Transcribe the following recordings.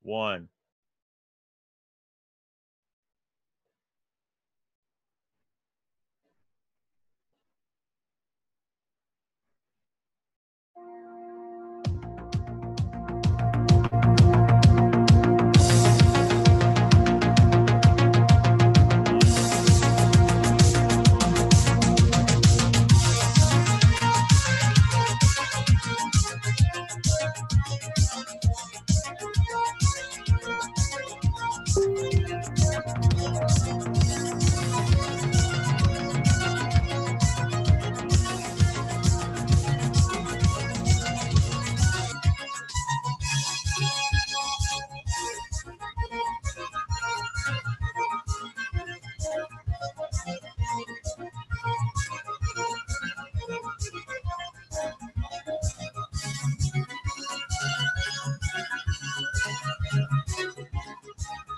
1.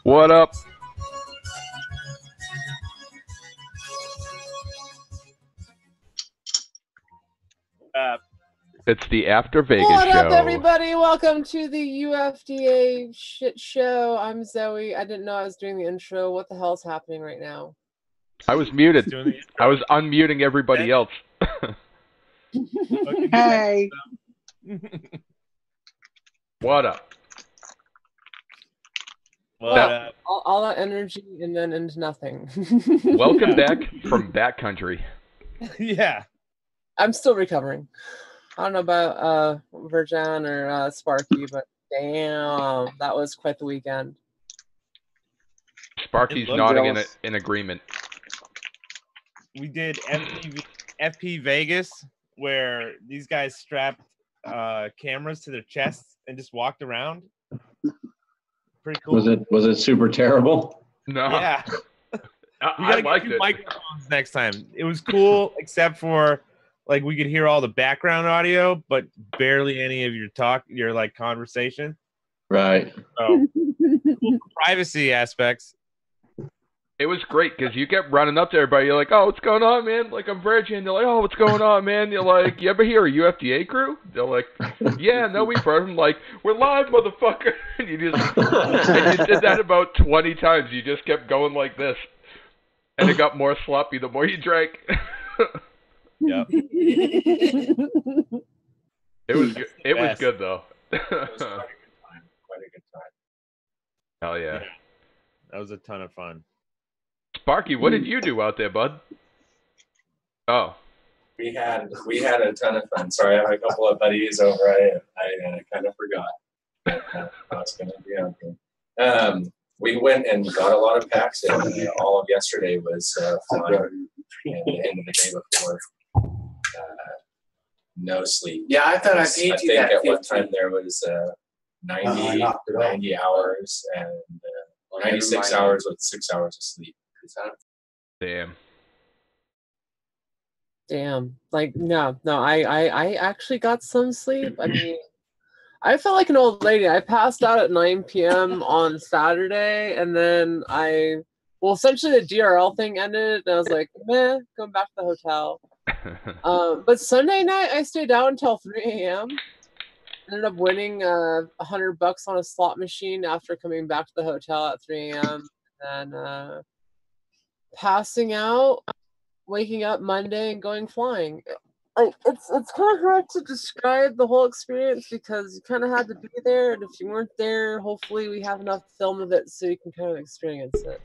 What up? It's the After Vegas show. What up, everybody? Welcome to the UFDA shit show. I'm Zoe. I didn't know I was doing the intro. What the hell's happening right now? I was muted. I was unmuting everybody else. Hey. What up? What all that energy and then into nothing. Welcome back from backcountry. Yeah. I'm still recovering. I don't know about Virgin or Sparky, but damn, that was quite the weekend. Sparky's nodding in agreement. We did FP Vegas, where these guys strapped cameras to their chests and just walked around. Pretty cool. Was it super terrible? No. Yeah. I liked it. Microphones next time. It was cool, except for like we could hear all the background audio, but barely any of your conversation. Right. So, cool privacy aspects. It was great because you kept running up to everybody. You're like, "Oh, what's going on, man?" Like, I'm Virgin. They're like, "Oh, what's going on, man?" You're like, "You ever hear a UFDA crew?" They're like, "Yeah, no, we've heard them." Like, "We're live, motherfucker!" And you did that about 20 times. You just kept going like this, and it got more sloppy the more you drank. Yep. It was good. It was good though. It was quite a good time. Hell yeah. That was a ton of fun. Sparky, what did you do out there, bud? Oh. We had a ton of fun. Sorry, I have a couple of buddies over. I kind of forgot. I was going to be on here. We went and got a lot of packs in. All of yesterday was fun, and the day before, no sleep. Yeah, I thought I paid you that. I think at one time there was 90 hours and 96 hours with 6 hours of sleep. Damn. Like, no, I actually got some sleep. I mean, I felt like an old lady. I passed out at 9 p.m. on Saturday, and then essentially the DRL thing ended, and I was like, meh, going back to the hotel. But Sunday night, I stayed out until 3 a.m. Ended up winning $100 on a slot machine after coming back to the hotel at 3 a.m. and passing out, waking up Monday, and going flying. Like, it's kind of hard to describe the whole experience because you kind of had to be there, and if you weren't there, hopefully we have enough film of it so you can kind of experience it.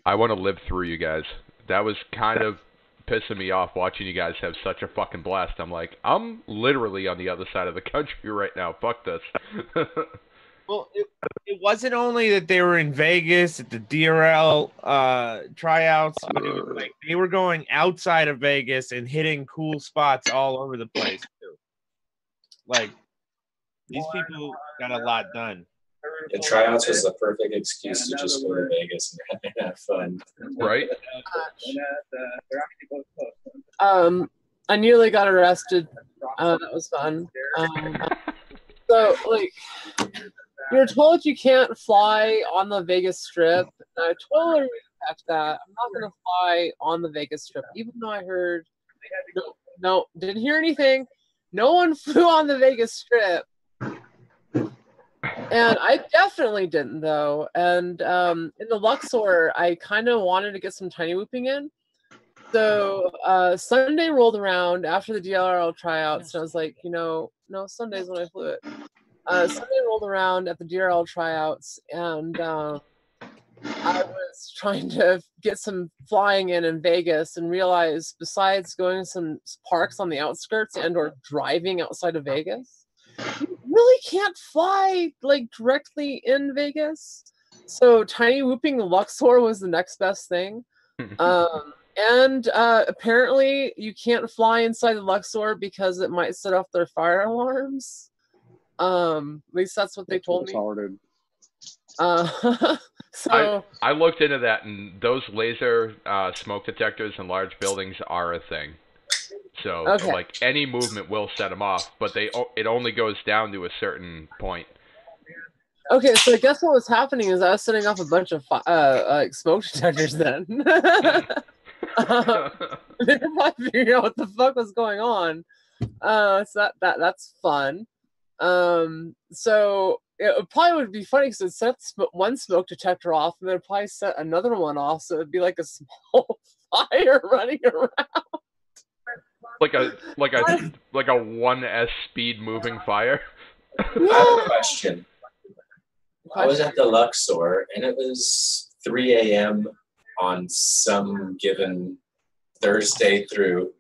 I want to live through you guys. That was kind of pissing me off watching you guys have such a fucking blast. I'm like, I'm literally on the other side of the country right now. Fuck this. Well, it wasn't only that they were in Vegas at the DRL tryouts, but it was like they were going outside of Vegas and hitting cool spots all over the place too. Like, these people got a lot done. The tryouts was the perfect excuse to just go to Vegas and have fun. Right? I nearly got arrested. That was fun. So, like, you're told you can't fly on the Vegas Strip. And I totally respect that. I'm not going to fly on the Vegas Strip, even though I heard, no, didn't hear anything. No one flew on the Vegas Strip. And I definitely didn't though. And in the Luxor, I kind of wanted to get some tiny whooping in. So Sunday rolled around after the DLRL tryouts, and I was like, no, Sunday's when I flew it. Sunday rolled around at the DLRL tryouts, and I was trying to get some flying in Vegas, and realized besides going to some parks on the outskirts and or driving outside of Vegas, you really can't fly like directly in Vegas. So tiny whooping the Luxor was the next best thing. And apparently you can't fly inside the Luxor because it might set off their fire alarms. At least that's what they told me. So I looked into that, and those laser smoke detectors in large buildings are a thing. So like any movement will set them off, but it only goes down to a certain point. Okay, so I guess what was happening is I was setting off a bunch of smoke detectors then. They were probably figuring out what the fuck was going on. So that's fun. So it probably would be funny because it set one smoke detector off, and then it probably set another one off, so it'd be like a small fire running around. Like a 1S speed moving fire. I have a question. I was at the Luxor, and it was 3 a.m. on some given Thursday through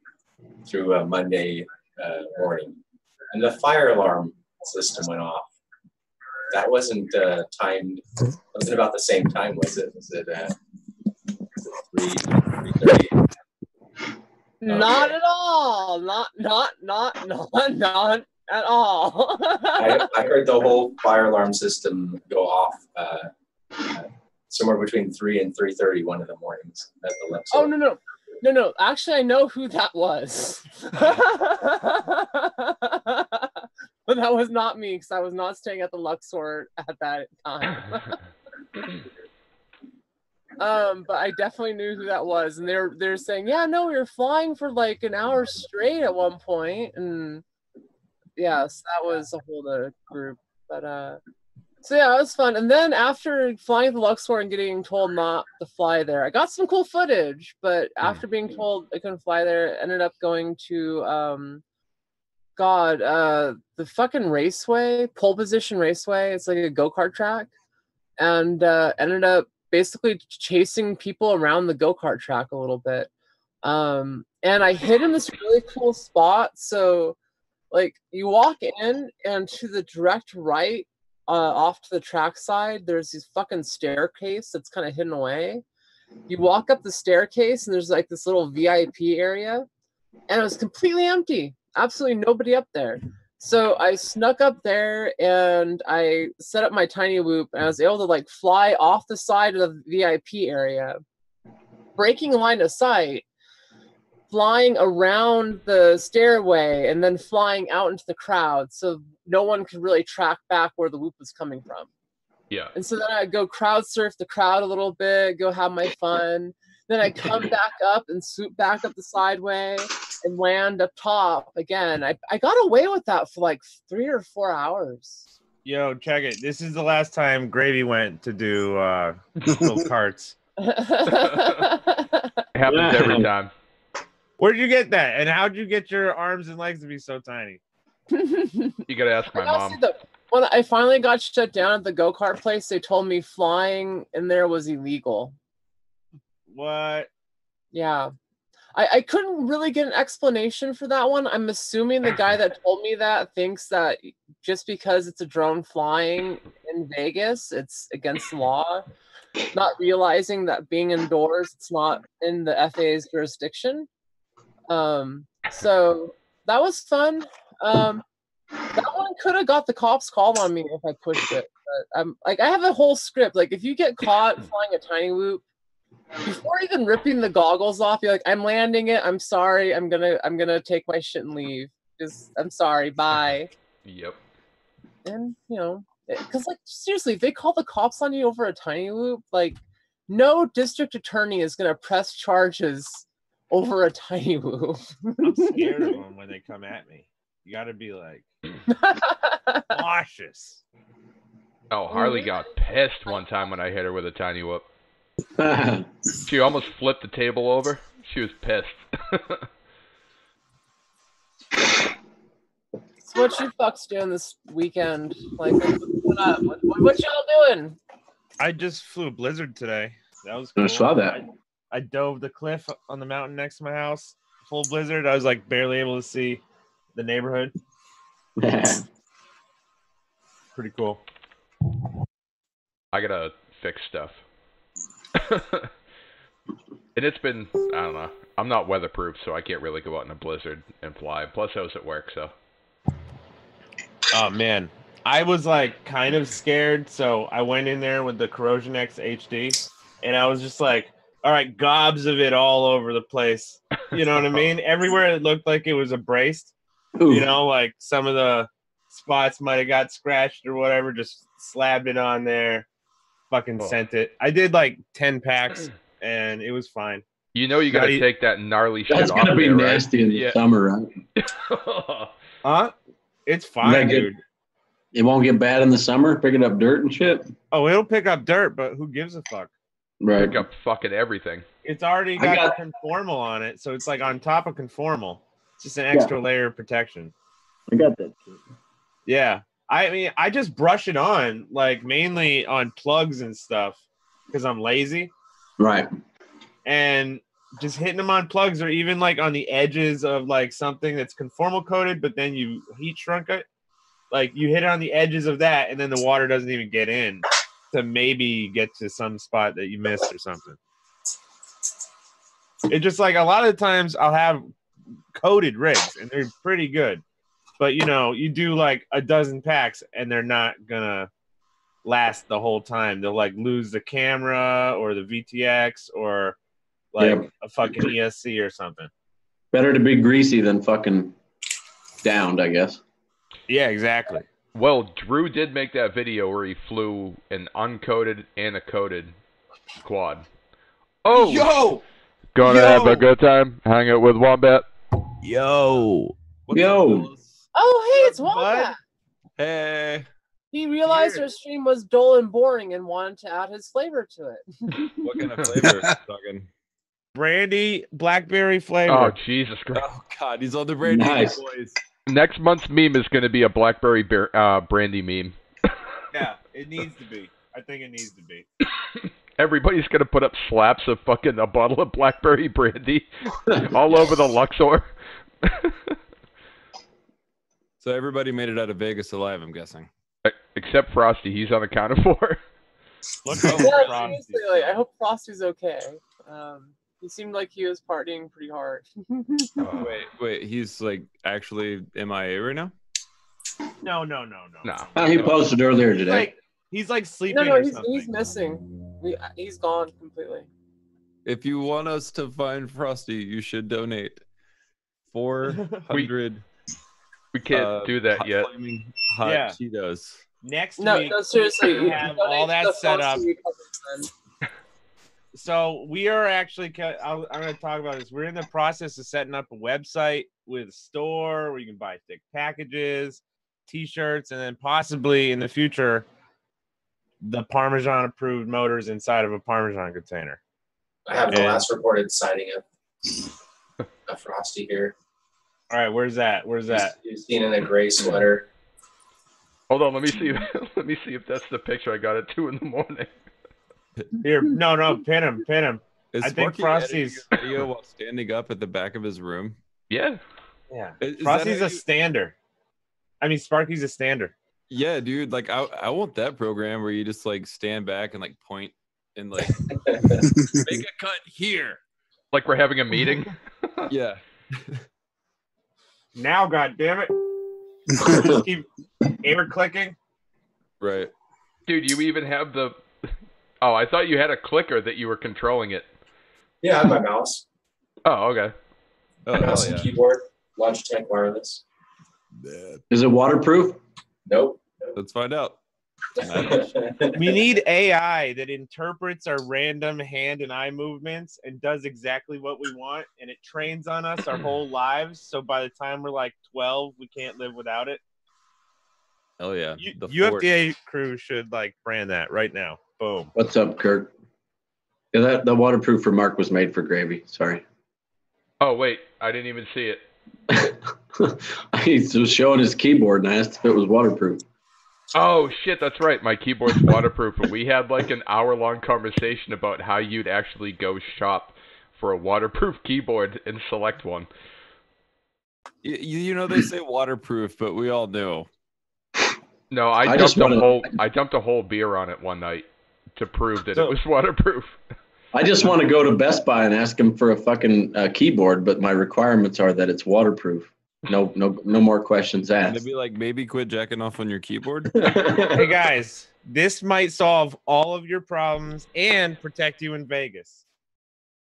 a Monday morning, and the fire alarm system went off. That wasn't timed. It wasn't about the same time, was it? Was it 3:30? Not at all. Not at all. I heard the whole fire alarm system go off somewhere between 3 and 3:30 one of the mornings at the Luxor. Oh no. Actually, I know who that was. But that was not me, because I was not staying at the Luxor at that time. But I definitely knew who that was, and they're saying, yeah, no, we were flying for like an hour straight at one point, and yes, that was a whole other group. But so yeah, it was fun. And then after flying the Luxor and getting told not to fly there, I got some cool footage. But after being told I couldn't fly there, I ended up going to the fucking raceway, pole position raceway. It's like a go-kart track, and ended up basically chasing people around the go-kart track a little bit. And I hid in this really cool spot. So like you walk in, and to the direct right, off to the track side, there's this fucking staircase that's kind of hidden away. You walk up the staircase, and there's like this little VIP area, and it was completely empty. Absolutely nobody up there. So I snuck up there, and I set up my tiny whoop, and I was able to like fly off the side of the VIP area, breaking line of sight, flying around the stairway, and then flying out into the crowd, so no one could really track back where the whoop was coming from. Yeah. And so then I'd go crowd surf the crowd a little bit, go have my fun. Then I come back up and swoop back up the sideway and land up top again. I got away with that for like 3 or 4 hours. Yo, check it. This is the last time Gravy went to do little carts. Happens every time. Where'd you get that? And how'd you get your arms and legs to be so tiny? You gotta ask my mom. When I finally got shut down at the go-kart place, they told me flying in there was illegal. What? Yeah. I couldn't really get an explanation for that one. I'm assuming the guy that told me that thinks that just because it's a drone flying in Vegas, it's against the law, not realizing that being indoors, it's not in the FAA's jurisdiction. So that was fun. That one could have got the cops called on me if I pushed it. But I have a whole script. Like, if you get caught flying a tiny whoop, before even ripping the goggles off, you're like, I'm landing it. I'm sorry. I'm gonna take my shit and leave. I'm sorry. Bye. Yep. And because like seriously, if they call the cops on you over a tiny whoop, like no district attorney is gonna press charges over a tiny whoop. I'm scared of them when they come at me. You got to be like cautious. Oh, Harley got pissed one time when I hit her with a tiny whoop. She almost flipped the table over. She was pissed. So what you fucks doing this weekend? Like, what y'all doing? I just flew a blizzard today. That was cool. I saw that. I dove the cliff on the mountain next to my house. Full blizzard. I was like barely able to see the neighborhood. Pretty cool. I gotta fix stuff. And it's been, I don't know. I'm not weatherproof, so I can't really go out in a blizzard and fly. Plus, I was at work, so. Oh man, I was like kind of scared, so I went in there with the Corrosion X HD, and I was just like, all right, gobs of it all over the place. You know what I mean? Everywhere it looked like it was abrased. Ooh. You know, like some of the spots might have got scratched or whatever, just slabbed it on there, fucking sent it. I did like 10 packs, and it was fine. You know you gotta take that gnarly shit off. That's gonna be there, nasty in the summer, right? Huh? It's fine, dude. It won't get bad in the summer, picking up dirt and shit? Oh, it'll pick up dirt, but who gives a fuck? Right. Pick up fucking everything. It's already got conformal on it, so it's like on top of conformal. It's just an extra layer of protection. I got that shit. Yeah. I mean, I just brush it on, like mainly on plugs and stuff, because I'm lazy. Right. And just hitting them on plugs, or even like on the edges of like something that's conformal coated, but then you heat shrunk it. Like you hit it on the edges of that, and then the water doesn't even get in to maybe get to some spot that you missed or something. It just like a lot of the times I'll have coated rigs and they're pretty good, but you know, you do like a dozen packs and they're not gonna last the whole time. They'll like lose the camera or the VTX or like a fucking ESC or something. Better to be greasy than fucking downed, I guess. Yeah, exactly. Well, Drew did make that video where he flew an uncoated and a coated quad. Oh, yo, gonna have a good time. Hang out with Wombat. Yo, Yo. Oh, hey, it's Wombat. Hey. He realized our stream was dull and boring and wanted to add his flavor to it. What kind of flavor? Talking? Brandy, blackberry flavor. Oh, Jesus Christ. Oh, God, he's on the brandy, Nice. Boys. Next month's meme is going to be a blackberry brandy meme. Yeah, it needs to be. I think it needs to be. Everybody's going to put up slaps of fucking a bottle of blackberry brandy all over the Luxor. So everybody made it out of Vegas alive, I'm guessing. Except Frosty. He's on the count of 4. Look Yeah, Frosty. seriously, like, I hope Frosty's okay. He seemed like he was partying pretty hard. Wait, he's like actually MIA right now? No. He posted earlier today. He's like sleeping No, or he's something. missing. He's gone completely. If you want us to find Frosty, you should donate 400. We can't do that yet. Flaming hot Cheetos. Next No, week, seriously. we have all that set up. So we are actually, I'm going to talk about this. We're in the process of setting up a website with a store where you can buy thick packages, T-shirts, and then possibly in the future, the Parmesan approved motors inside of a Parmesan container. I have the last reported sighting of a Frosty here. All right, where's that? He's seen in a gray sweater. Hold on, let me see. Let me see if that's the picture I got at 2 in the morning. Here, no, pin him. Is I think Sparky Frosty's editing a video while standing up at the back of his room. Yeah. Is Frosty's that a stander. I mean, Sparky's a stander. Yeah, dude. Like, I want that program where you just like stand back and like point and like make a cut here. Like we're having a meeting. Yeah. Now, God damn it! Just keep air clicking. Right. Dude, you even have the. Oh, I thought you had a clicker that you were controlling it. Yeah, I have my mouse. Oh, okay. Oh, Mouse and keyboard. Logitech wireless. Is it waterproof? Nope. Let's find out. We need AI that interprets our random hand and eye movements and does exactly what we want, and it trains on us our whole lives. So by the time we're like 12, we can't live without it. Hell yeah. UFDA crew should like brand that right now. Boom. What's up, Kurt? Yeah, that waterproof remark was made for gravy. Sorry. Oh wait, I didn't even see it. He was showing his keyboard and I asked if it was waterproof. Oh shit, that's right. My keyboard's waterproof, and we had like an hour-long conversation about how you'd actually go shop for a waterproof keyboard and select one. You know they say waterproof, but we all knew. No, I dumped a whole beer on it one night to prove that it was waterproof. I just want to go to Best Buy and ask them for a fucking keyboard, but my requirements are that it's waterproof. No more questions asked. They'd be like, maybe quit jacking off on your keyboard. Hey guys, this might solve all of your problems and protect you in Vegas.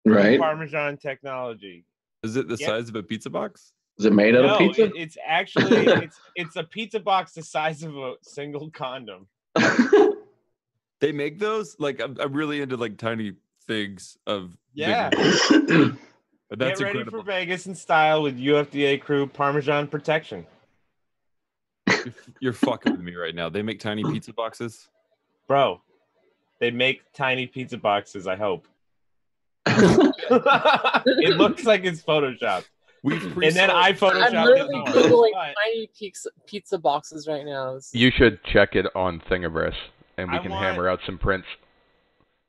Right? Parmesan technology. Is it the size of a pizza box? Is it made out of pizza? It's actually it's a pizza box the size of a single condom. They make those? Like I'm really into like tiny things of yeah. That's Get ready incredible. for Vegas in style with UFDA crew Parmesan protection. You're fucking with me right now. They make tiny pizza boxes? Bro, they make tiny pizza boxes, I hope. It looks like it's Photoshopped. And then I Photoshopped I'm literally it Googling more. tiny pizza boxes right now. You should check it on Thingiverse, and we can hammer out some prints.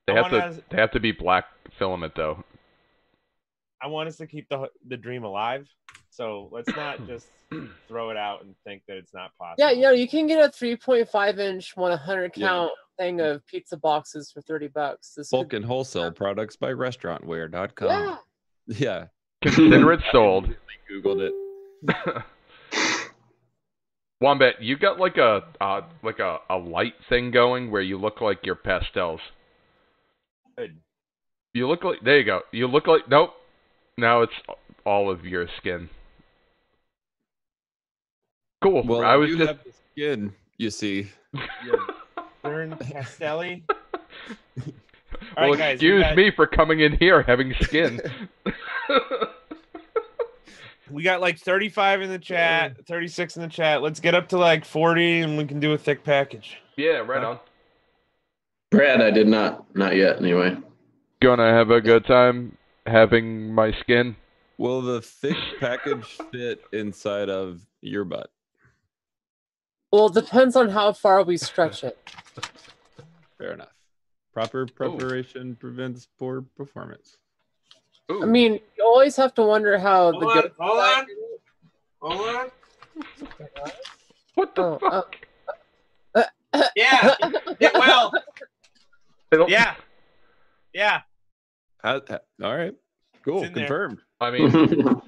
They have to be black filament though. I want us to keep the dream alive, so let's not just throw it out and think that it's not possible. Yeah, you can get a 3.5-inch 100 count thing of pizza boxes for $30. Bulk and wholesale products by restaurantware.com. Yeah. Consider it sold. Googled it. Wombat, you got like a light thing going where you look like your pastels. Good. You look like, there you go. You look like, nope. Now it's all of your skin. Cool. Well, I was you just have the skin, you see. Vern Castelli. Well, All right, guys, excuse me for coming in here having skin. We got like 35 in the chat, 36 in the chat. Let's get up to like 40 and we can do a thick package. Yeah, right on. Brad, I did not yet anyway. Gonna have a good time having my skin. Will the thick package fit inside of your butt? Well, it depends on how far we stretch it. Fair enough. Proper preparation prevents poor performance. Ooh. I mean, you always have to wonder how Hold on. What the fuck? Yeah, it will. Yeah. All right. Cool. It's in there. Confirmed. I mean,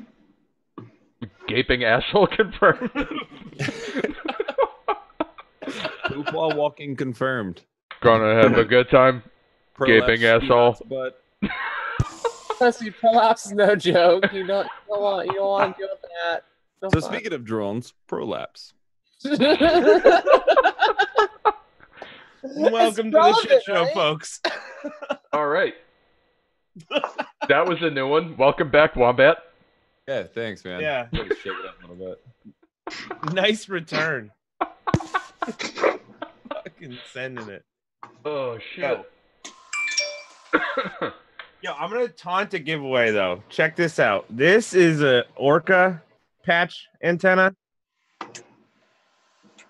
gaping asshole confirmed. Poop while walking confirmed. Gonna have a good time. Gaping asshole. But Especially prolapse is no joke. You don't want to deal with that. No so fun. speaking of drones, prolapse. Welcome to the shit show, right? folks. All right. That was a new one. Welcome back, Wombat. Yeah, thanks, man. Yeah. Shake it up a little bit. Nice return. Fucking sending it. Oh, shit. Yo, I'm gonna taunt a giveaway though. Check this out. This is a Orca patch antenna.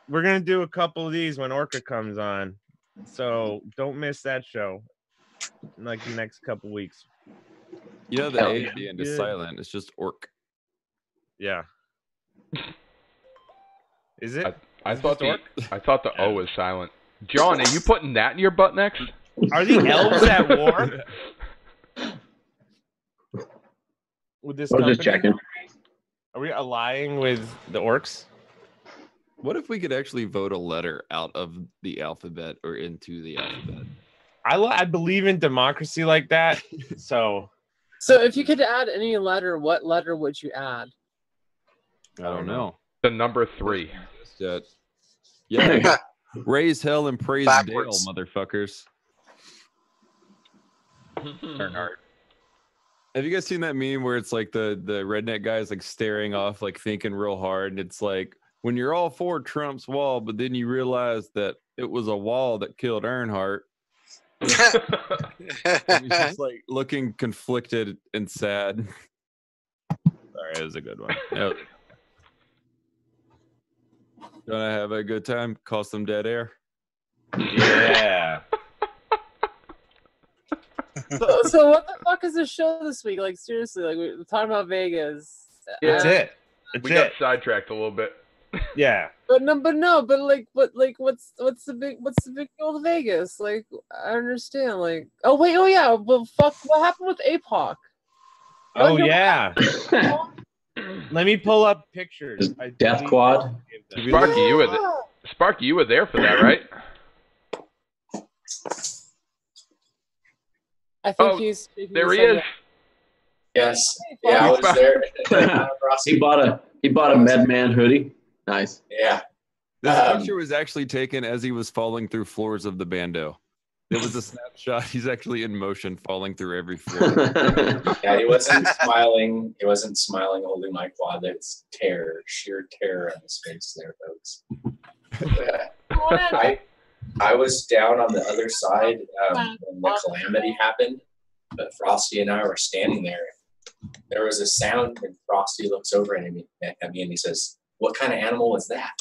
We're gonna do a couple of these when Orca comes on, so don't miss that show. In like the next couple weeks. You know the A at the end is silent. It's just orc. Yeah. Is it? I thought the O was silent. John, are you putting that in your butt next? Are the elves at war? With this I was just company? checking. Are we allying with the orcs? What if we could actually vote a letter out of the alphabet or into the alphabet? I believe in democracy like that. So if you could add any letter, what letter would you add? I don't know. The number 3. Yeah. Raise hell and praise Backwards. Dale, motherfuckers. Earnhardt. Have you guys seen that meme where it's like the redneck guy is like staring off, like thinking real hard, and it's like when you're all for Trump's wall, but then you realize that it was a wall that killed Earnhardt. And he's just like looking conflicted and sad. Sorry, that was a good one. Yep. Gonna have a good time? Call some dead air. Yeah. So what the fuck is this show this week? Like seriously, like we're talking about Vegas. That's it. That's We got it. sidetracked a little bit. Yeah. But what's the big deal with Vegas? Like I understand. Like oh yeah, well fuck, what happened with APOC? Oh yeah. Let me pull up pictures. Death Quad. Sparky, you were there for that, right? I think he's there he is. Yes. Yeah, I was there. He bought a Medman hoodie. Nice. Yeah. This picture was actually taken as he was falling through floors of the bando. It was a snapshot. He's actually in motion, falling through every floor. Yeah, he wasn't smiling. He wasn't smiling, holding my quad. That's terror, sheer terror on his face there, folks. I was down on the other side when the calamity happened, but Frosty and I were standing there. There was a sound, and Frosty looks over at me and he says, "What kind of animal was that?"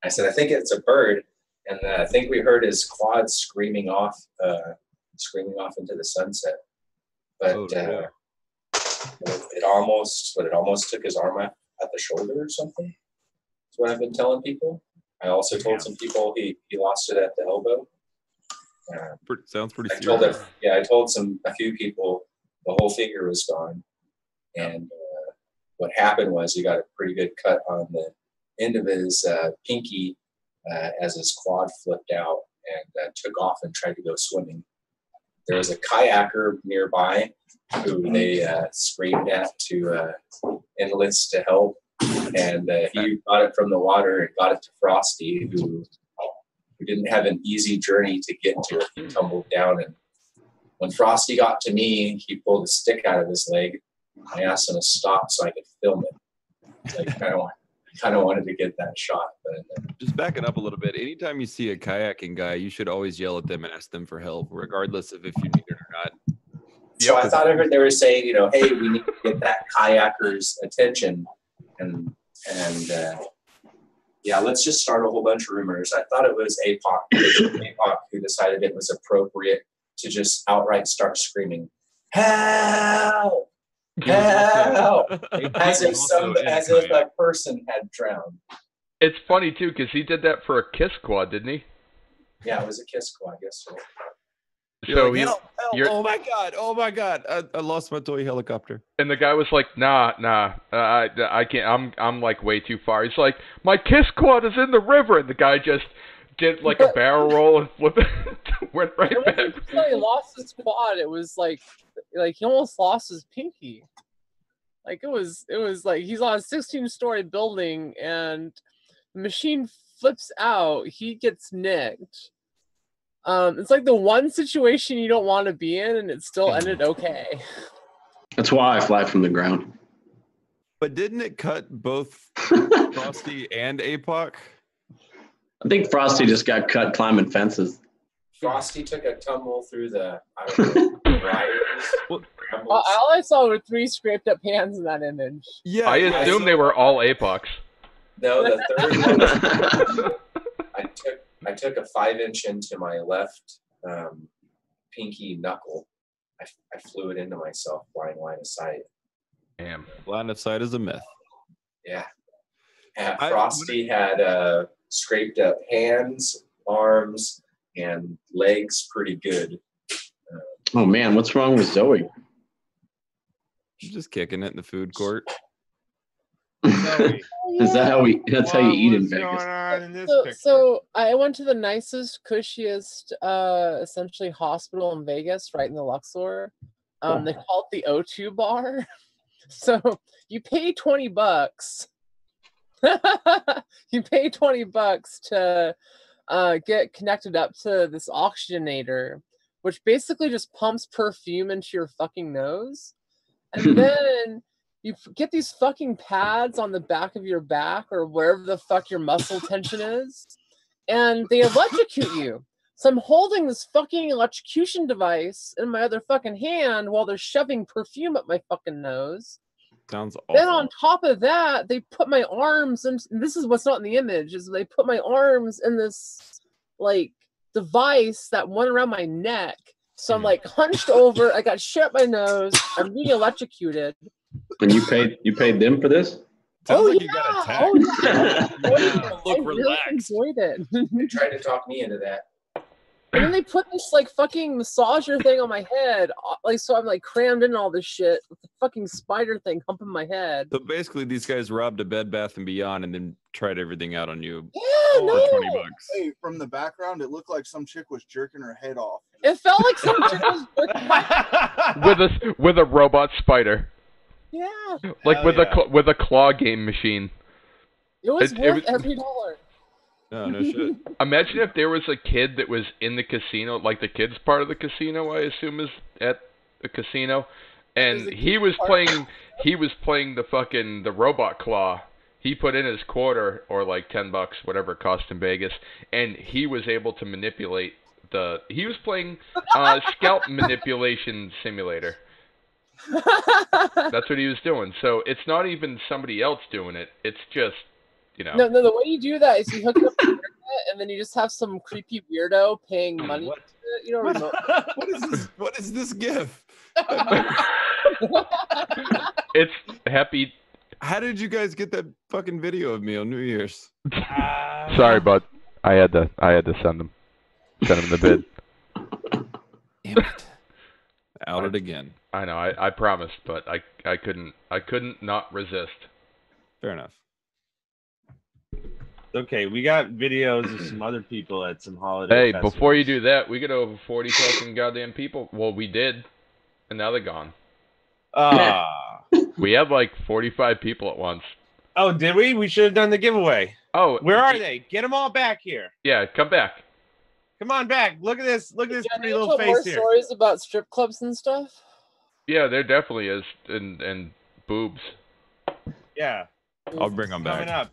I said, "I think it's a bird." And I think we heard his quad screaming off into the sunset. But it almost took his arm at the shoulder or something. That's what I've been telling people. I also told some people he lost it at the elbow. Sounds pretty I serious. told a few people the whole finger was gone. And what happened was he got a pretty good cut on the end of his pinky as his quad flipped out and took off and tried to go swimming. There was a kayaker nearby who they screamed at to enlist to help. And he got it from the water and got it to Frosty, who didn't have an easy journey to get to it. He tumbled down. And when Frosty got to me, he pulled a stick out of his leg. I asked him to stop so I could film it. Like, kind of wanted to get that shot. But just back it up a little bit. Anytime you see a kayaking guy, you should always yell at them and ask them for help, regardless of if you need it or not. So I thought I heard they were saying, hey, we need to get that kayaker's attention. And let's just start a whole bunch of rumors. I thought it was APOC who decided it was appropriate to just outright start screaming, "Help! Help!" as if a person had drowned. It's funny too because he did that for a kiss quad, didn't he? Yeah, it was a kiss quad. I guess so. So help. Oh my god! I lost my toy helicopter. And the guy was like, "Nah, I can't. I'm like way too far." He's like, "My kiss quad is in the river," and the guy just did like a barrel roll and flipped it, went right back. He lost his quad. It was like he almost lost his pinky. Like it was like he's on a 16-story building and the machine flips out. He gets nicked. It's like the one situation you don't want to be in, and it still ended okay. That's why I fly from the ground. But didn't it cut both Frosty and APOC? I think Frosty just got cut climbing fences. Frosty took a tumble through the briars. All I saw were 3 scraped up hands in that image. Yeah, I assume they were all APOCs. No, the third one. I took a 5-inch into my left pinky knuckle. I flew it into myself, blind line of sight. Damn. Line of sight is a myth. Yeah. Frosty had scraped up hands, arms, and legs pretty good. Oh man, what's wrong with Zoe? She's just kicking it in the food court. Zoe. Is that how that's how you eat in What's Vegas? going on in this picture? So I went to the nicest, cushiest, essentially hospital in Vegas, right in the Luxor. They call it the O2 bar. So you pay $20. You pay $20 to get connected up to this oxygenator, which basically just pumps perfume into your fucking nose. And then you get these fucking pads on the back of your back or wherever the fuck your muscle tension is, and they electrocute you. So I'm holding this fucking electrocution device in my other fucking hand while they're shoving perfume up my fucking nose. Sounds awful. Then on top of that, they put my arms in, and this is what's not in the image, is they put my arms in this like device that went around my neck. So I'm like hunched over, I got shit up my nose, I'm being electrocuted. And you paid them for this? Sounds like you got attacked. I really enjoyed it. They tried to talk me into that. And then they put this like fucking massager thing on my head, like so I'm like crammed in all this shit with the fucking spider thing humping my head. So basically, these guys robbed a Bed Bath and Beyond and then tried everything out on you. Yeah, no. For $20. Hey, from the background, it looked like some chick was jerking her head off. It felt like some chick was with a robot spider. Yeah. Like with a claw game machine. It was worth every dollar. No shit. Imagine if there was a kid that was in the casino, like the kids part of the casino, I assume is at the casino, and he was playing the robot claw. He put in his quarter or like $10, whatever it cost in Vegas, and he was able to manipulate he was playing scalp manipulation simulator. That's what he was doing. So it's not even somebody else doing it. It's just, No, the way you do that is you hook it up to the internet and then you just have some creepy weirdo paying money. What is this gif? It's happy. How did you guys get that fucking video of me on New Year's? Sorry, bud. I had to send him the bid. Damn it. Out it again. I know. I promised, but I couldn't not resist. Fair enough. Okay, we got videos of some other people at some holiday Hey, festivals. before you do that, we got over 40 fucking goddamn people. Well, we did, and now they're gone. We had like 45 people at once. Oh, did we? We should have done the giveaway. Oh, where are they? Get them all back here. Yeah, come back. Come on back. Look at this. Look at this pretty little face more here. Stories about strip clubs and stuff. Yeah, there definitely is, and boobs. Yeah. I'll bring them back. Coming up.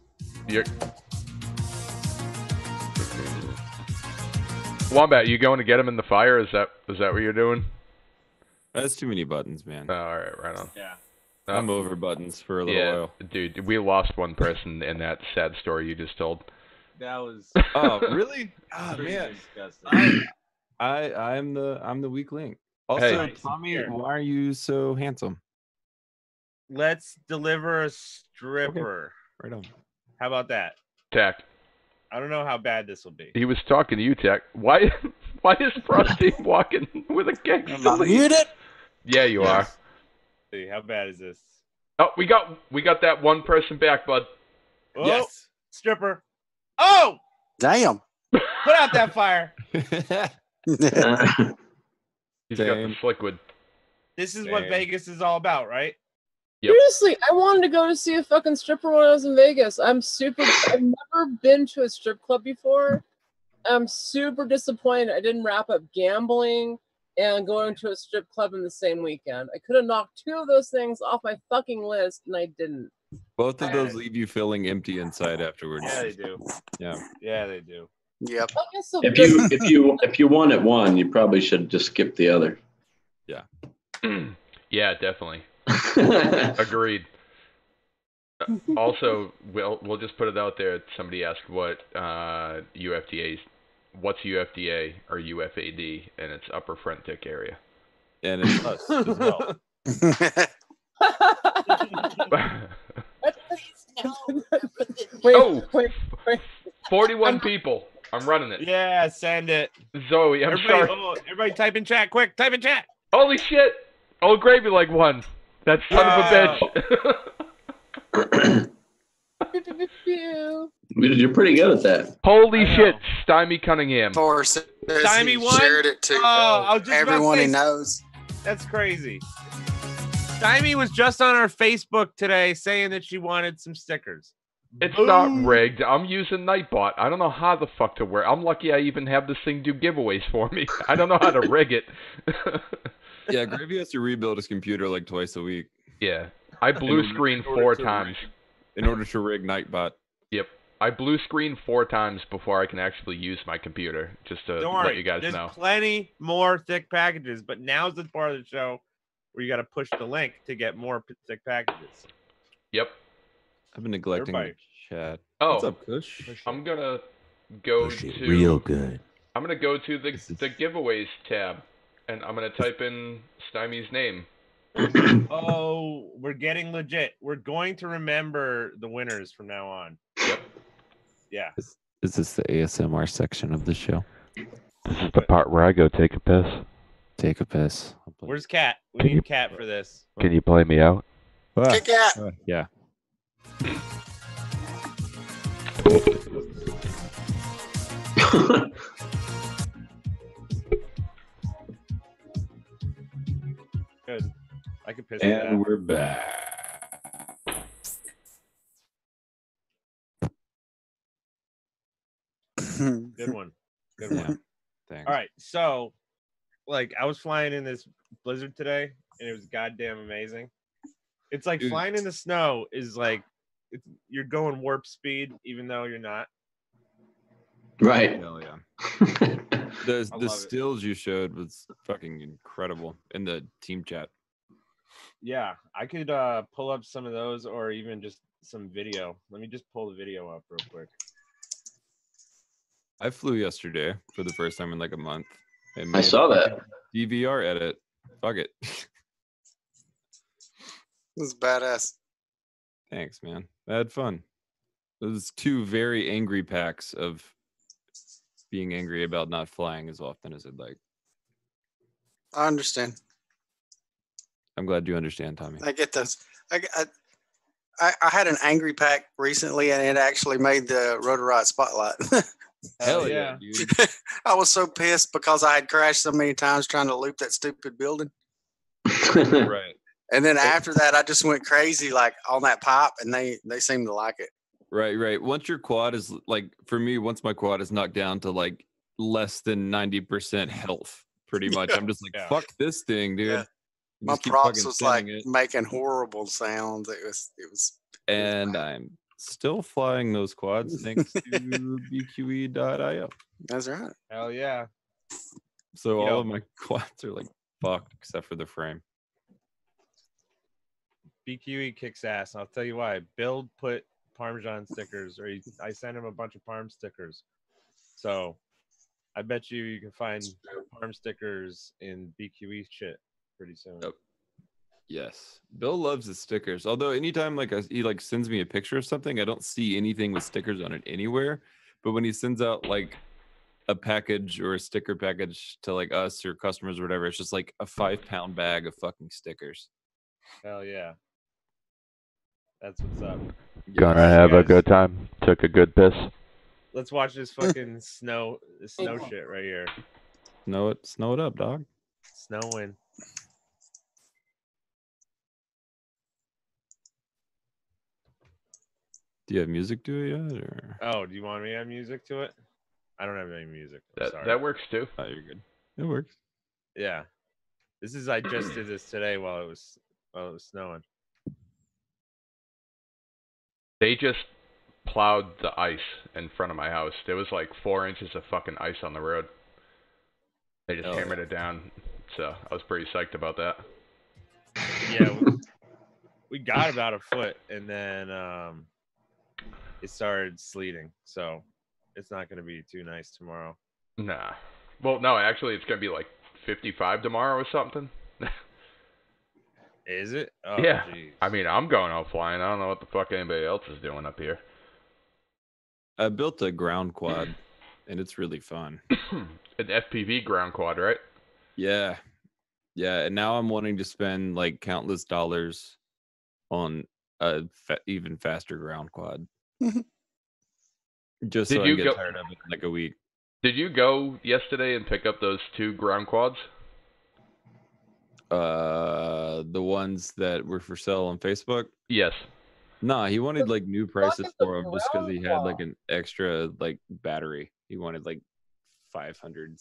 Wombat, you going to get him in the fire? Is that what you're doing? That's too many buttons, man. Oh, all right on. Yeah. I'm over buttons for a little while. Dude, we lost one person in that sad story you just told. That was. Oh, really? Oh, man. Disgusting. I'm the weak link. Also, Hey. Tommy, why are you so handsome? Let's deliver a stripper. Right on. How about that? Tack. I don't know how bad this will be. He was talking to you, Tack. Why is Frosty walking with a gangster? Am I muted? Yeah, you are. See, how bad is this? Oh, we got that one person back, bud. Oh, Yes. stripper. Oh, Damn. put out that fire. He's got the liquid. This is what Vegas is all about, right? Yep. Seriously, I wanted to go to see a fucking stripper when I was in Vegas. I've never been to a strip club before. I'm super disappointed I didn't wrap up gambling and going to a strip club in the same weekend. I could have knocked 2 of those things off my fucking list, and I didn't. Both of those leave you feeling empty inside afterwards. Yeah, they do. Yeah. Yeah, they do. Yep. I guess so. If you won at one, you probably should just skip the other. Yeah. Yeah, definitely. Agreed. Also, we'll just put it out there. Somebody asked what's UFDA or UFAD, and it's upper front dick area. And it's us as well. Wait. 41 people. I'm running it. Yeah, send it. Zoe, I'm sorry. Everybody type in chat, quick. Type in chat. Holy shit. Old Gravy Leg won. That son of a bitch. You're pretty good at that. Holy shit. Stymie Cunningham. Stymie won? Shared it to I was just everyone about to he say, knows. That's crazy. Stymie was just on our Facebook today saying that she wanted some stickers. It's not rigged. I'm using Nightbot. I don't know how the fuck to work. I'm lucky I even have this thing do giveaways for me. I don't know how to rig it. Yeah, Gravy has to rebuild his computer like twice a week. Yeah. I blue screen 4 times. In order to rig Nightbot. Yep. I blue screen 4 times before I can actually use my computer, just to Don't let worry, you guys there's know. plenty more thick packages, but now's the part of the show where you got to push the link to get more thick packages. Yep. I've been neglecting Everybody. the chat. Oh, what's up, Kush? I'm gonna go Push it to real good. I'm gonna go to the This is- giveaways tab, and I'm gonna type in Stymie's name. Oh, we're getting legit. We're going to remember the winners from now on. Yep. Yeah. Is this the ASMR section of the show? This is the part where I go take a piss. Take a piss. Where's Cat? We need Cat for this. Can you play me out? Kick out. Yeah. Good. I can piss And that. we're back. Good one. Good one. Yeah. Thanks. All right. So, like, I was flying in this blizzard today, and it was goddamn amazing. It's like Dude. flying in the snow is like you're going warp speed, even though you're not. Right. Hell yeah. I The love it. stills you showed was fucking incredible in the team chat. Yeah, I could pull up some of those, or even just some video. Let me just pull the video up real quick. I flew yesterday for the first time in like a month. And I saw that. DVR edit. Fuck it. This is badass. Thanks, man. I had fun. Those 2 very angry packs of being angry about not flying as often as I'd like. I understand. I'm glad you understand, Tommy. I get those. I had an angry pack recently, and it actually made the Rotor Riot Spotlight. Hell yeah. yeah, dude. I was so pissed because I had crashed so many times trying to loop that stupid building. Right. And then after that, I just went crazy like on that pipe, and they seemed to like it. Right. Once your quad is like, for me, once my quad is knocked down to like less than 90% health, pretty much, I'm just like, Yeah. fuck this thing, dude. Yeah. And My just keep props fucking was like spinning it. making horrible sounds. It was. And I'm still flying those quads thanks to BQE.io. That's right. Hell yeah. So You all know- of my quads are like fucked except for the frame. BQE kicks ass. I'll tell you why. Bill put Parmesan stickers, or I sent him a bunch of Parm stickers. So I bet you can find Parm stickers in BQE shit pretty soon. Yep. Yes, Bill loves his stickers. Although anytime like he like sends me a picture of something, I don't see anything with stickers on it anywhere. But when he sends out like a package or a sticker package to like us or customers or whatever, it's just like a 5-pound bag of fucking stickers. Hell yeah. That's what's up. Gonna Yes. have a guys. good time. Took a good piss. Let's watch this fucking snow shit right here. Snow it up, dog. Snowing. Do you have music to it yet? Or Oh, do you want me to have music to it? I don't have any music. I'm sorry. That works too. oh, you're good. It works. Yeah. I just did this today while it was snowing. They just plowed the ice in front of my house. There was like 4 inches of fucking ice on the road. They just Oh, hammered it down. So I was pretty psyched about that. Yeah, we got about a foot, and then it started sleeting. So it's not going to be too nice tomorrow. Nah. Well, no, actually, it's going to be like 55 tomorrow or something. Is it? Oh, Yeah. geez. I mean, I'm going out flying. I don't know what the fuck anybody else is doing up here. I built a ground quad, and it's really fun. An FPV ground quad, right? Yeah. And now I'm wanting to spend like countless dollars on a even faster ground quad. Just Did so I you can go- get tired of it in like a week. Did you go yesterday and pick up those 2 ground quads? The ones that were for sale on Facebook. Yes. Nah, he wanted like new prices is the for them just because he had like ground an extra like battery. He wanted like 500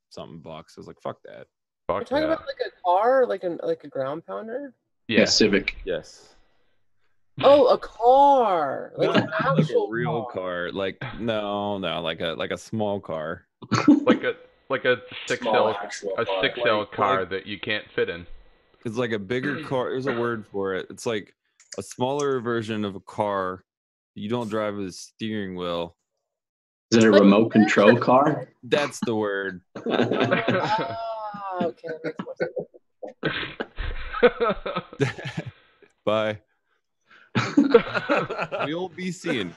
something bucks. I was like, fuck that. You're Fuck talking yeah. about like a car, like a ground pounder? Yeah, Civic. Yes. Oh, a car. Like Not an like a actual real car. Like no, like a small car. like a six Small cell actual a car. 6L car Like- that you can't fit in. It's like a bigger car. There's a word for it. It's like a smaller version of a car. You don't drive with a steering wheel. Is it a remote control car? That's the word. Ah, okay, that makes more sense. Bye. We'll be seeing.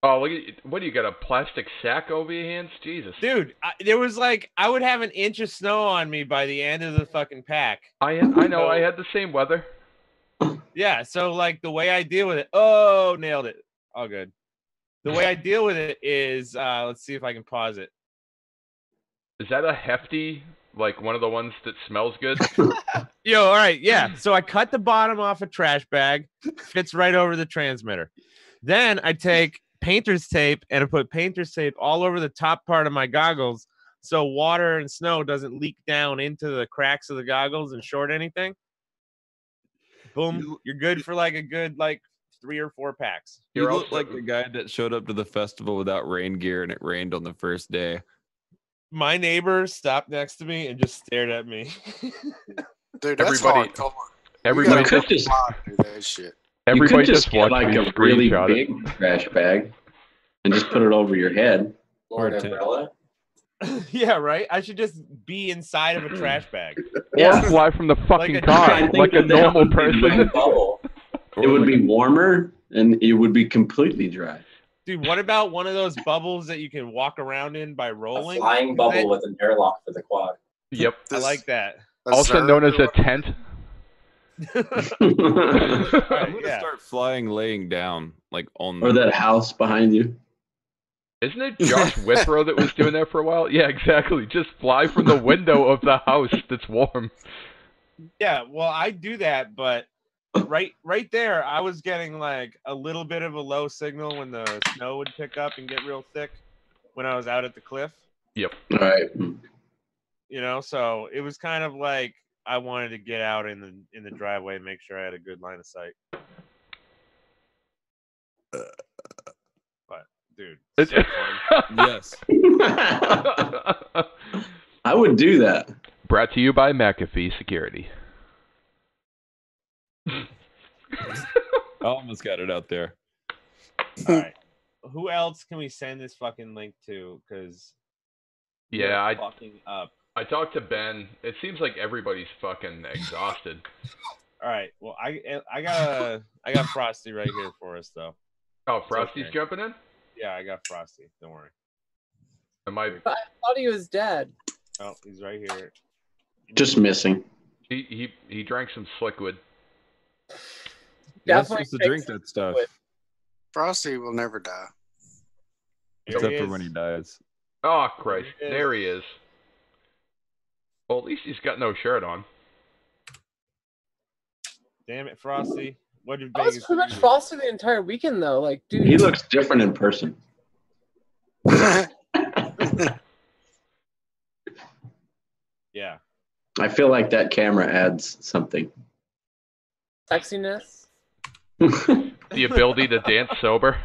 Oh, look at, what do you got, a plastic sack over your hands? Jesus. Dude, there was like I would have an inch of snow on me by the end of the fucking pack. I know, I had the same weather. Yeah, so like the way I deal with it. Oh, nailed it. All good. The way I deal with it is let's see if I can pause it. Is that a hefty, like one of the ones that smells good? Yo, all right, yeah. So I cut the bottom off a trash bag, fits right over the transmitter. Then I take painter's tape and I put painter's tape all over the top part of my goggles so water and snow doesn't leak down into the cracks of the goggles and short anything. Boom, you're good for like a good 3 or 4 packs. You You're look also- like the guy that showed up to the festival without rain gear and it rained on the first day. My neighbor stopped next to me and just stared at me. Dude, that's Everybody- hardcore. Everybody You just gotta do that shit. You everybody could just just get watched like me a really screenshot it. big trash bag and just put it over your head. Or an Or ten. umbrella. Yeah, right. I should just be inside of a trash bag. Or fly from the fucking a car giant- like a that normal would be person. really Bubble. It would be warmer and it would be completely dry. Dude, what about one of those bubbles that you can walk around in by A rolling? flying bubble with an airlock for the quad. Yep. I like that. Also known as a tent. All I'm right, gonna yeah. start flying laying down like on Or that house behind you. Isn't it Josh Withrow that was doing that for a while? Yeah, exactly. Just fly from the window of the house that's warm. Yeah, well, I do that, but right there, I was getting like a little bit of a low signal when the snow would pick up and get real thick when I was out at the cliff. Yep. All right. You know, so it was kind of like I wanted to get out in the driveway and make sure I had a good line of sight. But dude, It's- so fun. Yes. I would do that. Brought to you by McAfee Security. I almost got it out there. All right, who else can we send this fucking link to? Because Yeah, I fucking up. talked to Ben. It seems like everybody's fucking exhausted. All right, well, I got Frosty right here for us though. Oh, Frosty's okay. jumping in? Yeah, I got Frosty. Don't worry. Am I? But I thought he was dead. Oh, he's right here. Just missing. He drank some slickwood. You're not Definitely supposed to drink takes that stuff. liquid. Frosty will never die. Here Except he for is. when he dies. Oh, Christ. There he is. There he is. Well, at least he's got no shirt on. Damn it, Frosty. What did I was Vegas pretty much do? frosted the entire weekend though. Like, dude, He looks different in person. Yeah. I feel like that camera adds something. sexiness. The ability to dance sober.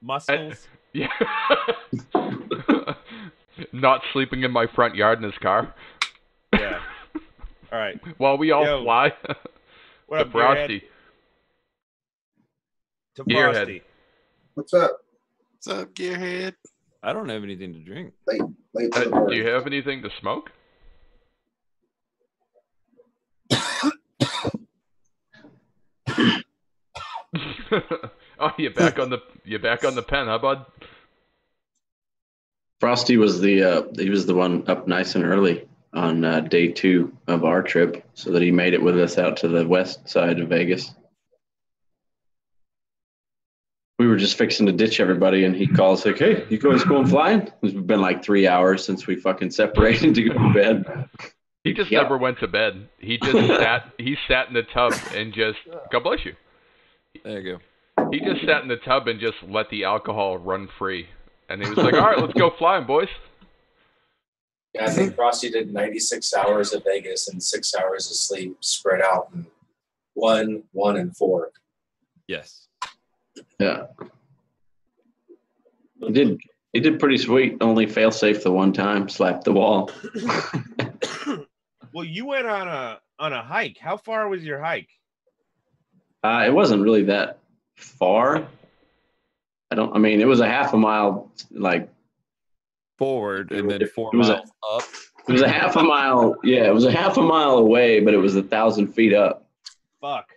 Muscles. Yeah. Not sleeping in my front yard in his car. Yeah. All right. While we all Yo. fly What to up, Gearhead? Frosty. To Gearhead. Frosty. What's up? What's up, Gearhead? I don't have anything to drink. Late to the Do party. you have anything to smoke? Oh, you're back on the pen, huh, bud? Frosty was the one up nice and early on day 2 of our trip, so that he made it with us out to the west side of Vegas. We were just fixing to ditch everybody, and he calls like, "Hey, you guys going flying?" It's been like 3 hours since we fucking separated to go to bed. He just Yep. never went to bed. He just sat in the tub and just, God bless you. There you go. He just sat in the tub and just let the alcohol run free. And he was like, all right, let's go flying, boys. Yeah, I think Frosty did 96 hours of Vegas and 6 hours of sleep spread out in 1, 1, and 4. Yes. Yeah. He did pretty sweet. Only fail safe the one time, slapped the wall. Well, you went on a hike. How far was your hike? It wasn't really that far. I mean, it was a half a mile, like forward, and then 4 it was miles up. It was a half a mile. Yeah, it was a half a mile away, but it was 1,000 feet up. Fuck.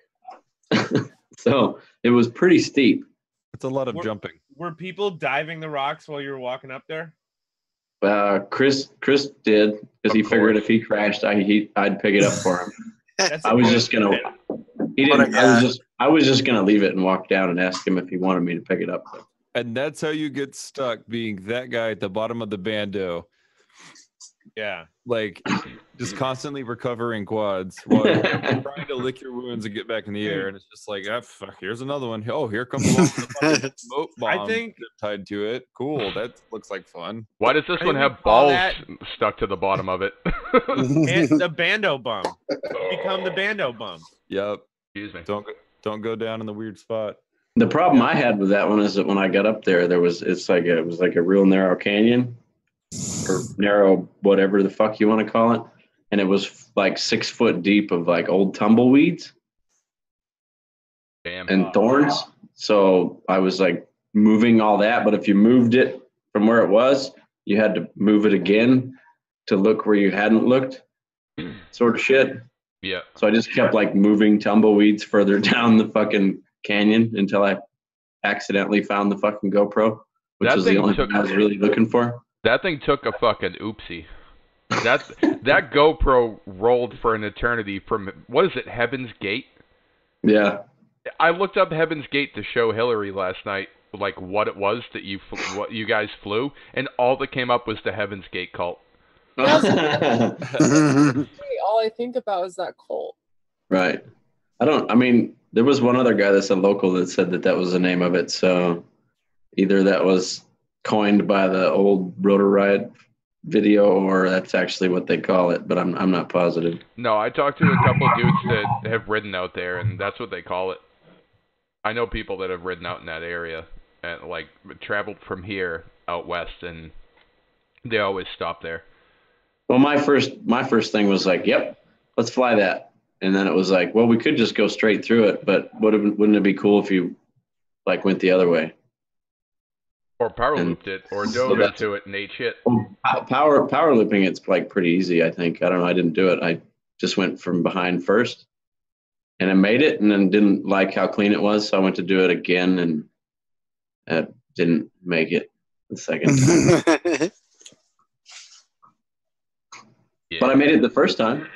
So it was pretty steep. It's a lot of jumping. Were people diving the rocks while you were walking up there? Chris did, because he figured if he crashed, I'd pick it up for him. I was just gonna. He didn't. I was just gonna leave it and walk down and ask him if he wanted me to pick it up. And that's how you get stuck, being that guy at the bottom of the bando. Yeah. Like, just constantly recovering quads while you're trying to lick your wounds and get back in the air. And it's just like, fuck, here's another one. Oh, here comes a smoke bomb tied to it. Cool. That looks like fun. Why does this one have balls stuck to the bottom of it? It's the bando bum. Become the bando bum. Yep. Excuse me. Don't go down in the weird spot. The problem I had with that one is that when I got up there, it was like a real narrow canyon, or narrow whatever the fuck you want to call it, and it was like 6 foot deep of like old tumbleweeds and thorns. So I was like moving all that, but if you moved it from where it was, you had to move it again to look where you hadn't looked, sort of shit. Yeah. So I just kept like moving tumbleweeds further down the fucking canyon until I accidentally found the fucking GoPro, which was the only thing I was really looking for. That thing took a fucking oopsie. That GoPro rolled for an eternity from, what is it, Heaven's Gate? Yeah. I looked up Heaven's Gate to show Hillary last night, like what it was that what you guys flew, and all that came up was the Heaven's Gate cult. All I think about is that cult. Right. I mean, there was one other guy that's a local that said that was the name of it. So either that was coined by the old Rotor Riot video, or that's actually what they call it, but I'm not positive. No, I talked to a couple of dudes that have ridden out there, and that's what they call it. I know people that have ridden out in that area and like traveled from here out west, and they always stop there. Well, my first thing was like, yep, let's fly that. And then it was like, well, we could just go straight through it, but wouldn't it be cool if you like went the other way? Or power looped it, or dove into it and ate shit. Power looping, it's like pretty easy, I think. I don't know. I didn't do it. I just went from behind first, and I made it, and then didn't like how clean it was, so I went to do it again, and I didn't make it the second time. Yeah. But I made it the first time.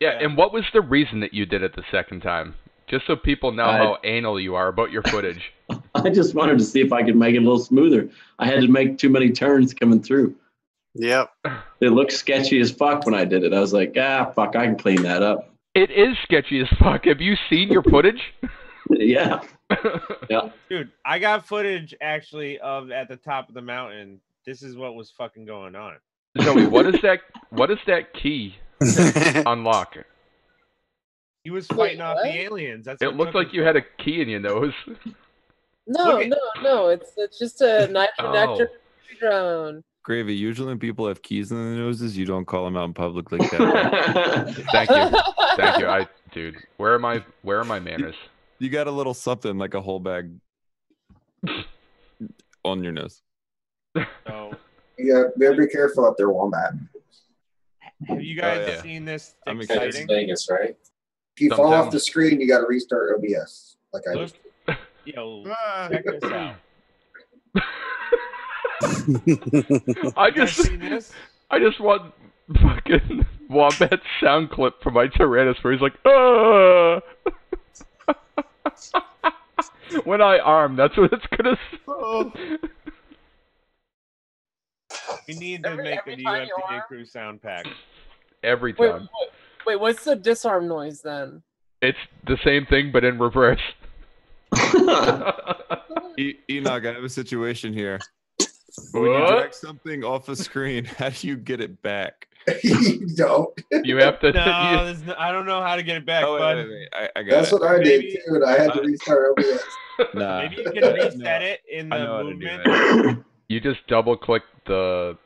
Yeah, and what was the reason that you did it the second time? Just so people know how anal you are about your footage. I just wanted to see if I could make it a little smoother. I had to make too many turns coming through. Yep. It looked sketchy as fuck when I did it. I was like, fuck, I can clean that up. It is sketchy as fuck. Have you seen your footage? Yeah. Yeah. Dude, I got footage actually of at the top of the mountain. This is what was fucking going on. Zoe, what is that key unlock? He was fighting off the aliens. That's it looked like you had a key in your nose. No. It's just a knife connector drone. Gravy, usually when people have keys in their noses, you don't call them out in public like that. Thank you. Dude, where are my manners? You got a little something like a whole bag on your nose. So, yeah, better be careful up there, Wombat. have you guys seen this? I'm exciting? It's Vegas, right? If you fall off the screen, you got to restart OBS. Like I just. Yo, check this out. I just want fucking Wombat's sound clip from my Tyrannus where he's like, when I arm, that's what it's gonna say. We need to make a UFDA CREW sound pack. Every time. Wait, what's the disarm noise then? It's the same thing, but in reverse. Enoch, I have a situation here. When you What? drag something off a screen, how do you get it back? You don't. You have to. No, I don't know how to get it back, Oh, bud. wait. I got That's it. what I did Maybe- too, and I had to restart OBS. Nah, Maybe you can reset it in I the know how to do movement. it. You just double click the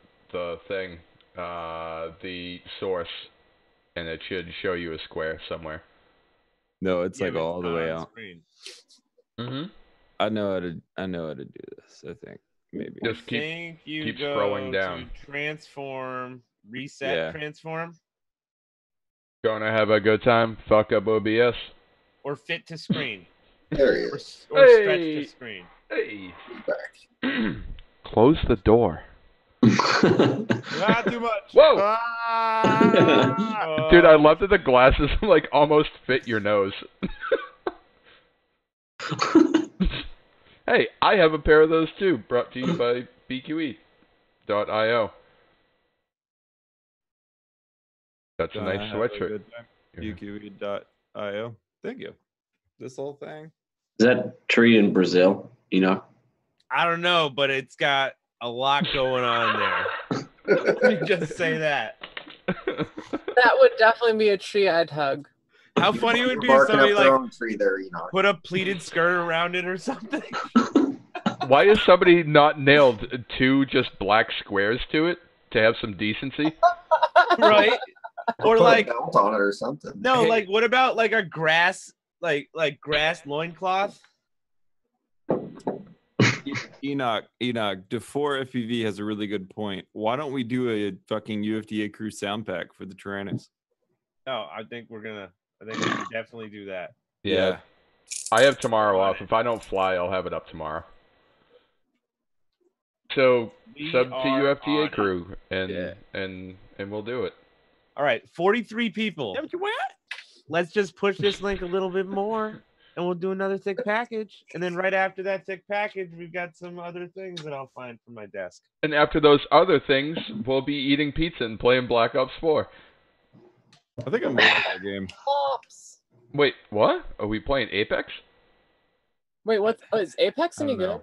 thing, the source, and it should show you a square somewhere. No, it's Yeah, like but all the not way on out. screen. Mm-hmm. I know how to do this. I think maybe. Just I think you keep go scrolling down. to transform, reset, Yeah. transform, Gonna have a good time. Fuck up OBS. or fit to screen, There he or, is. or stretch Hey. to screen. Hey. He's back. Close the door. Not too much. Whoa. Ah! Dude, I love that the glasses like almost fit your nose. Hey, I have a pair of those too, brought to you by BQE.io. That's a nice sweatshirt. UQE.io. Thank you. This whole thing. Is that tree in Brazil? You know? I don't know, but it's got a lot going on there. Let me just say that. That would definitely be a tree I'd hug. How funny it would be if Barking somebody up their like own tree there, Enoch. put a pleated skirt around it or something. Why has somebody not nailed 2 just black squares to it to have some decency? Right? Or Put a like belt on it or something. no, Hey. like what about like a grass like grass loincloth? Enoch, DeFore FEV has a really good point. Why don't we do a fucking UFDA crew sound pack for the Tyrannus? No, I think we can definitely do that. Yeah. I have tomorrow off. If I don't fly, I'll have it up tomorrow. So We sub to are on UFDA it. crew and we'll do it. All right, 43 people. Let's just push this link a little bit more, and we'll do another thick package. And then right after that thick package, we've got some other things that I'll find from my desk. And after those other things, we'll be eating pizza and playing Black Ops 4. I think I'm over that game. Pops. Wait, what? Are we playing Apex? Wait, what? Oh, is Apex I any don't good? know.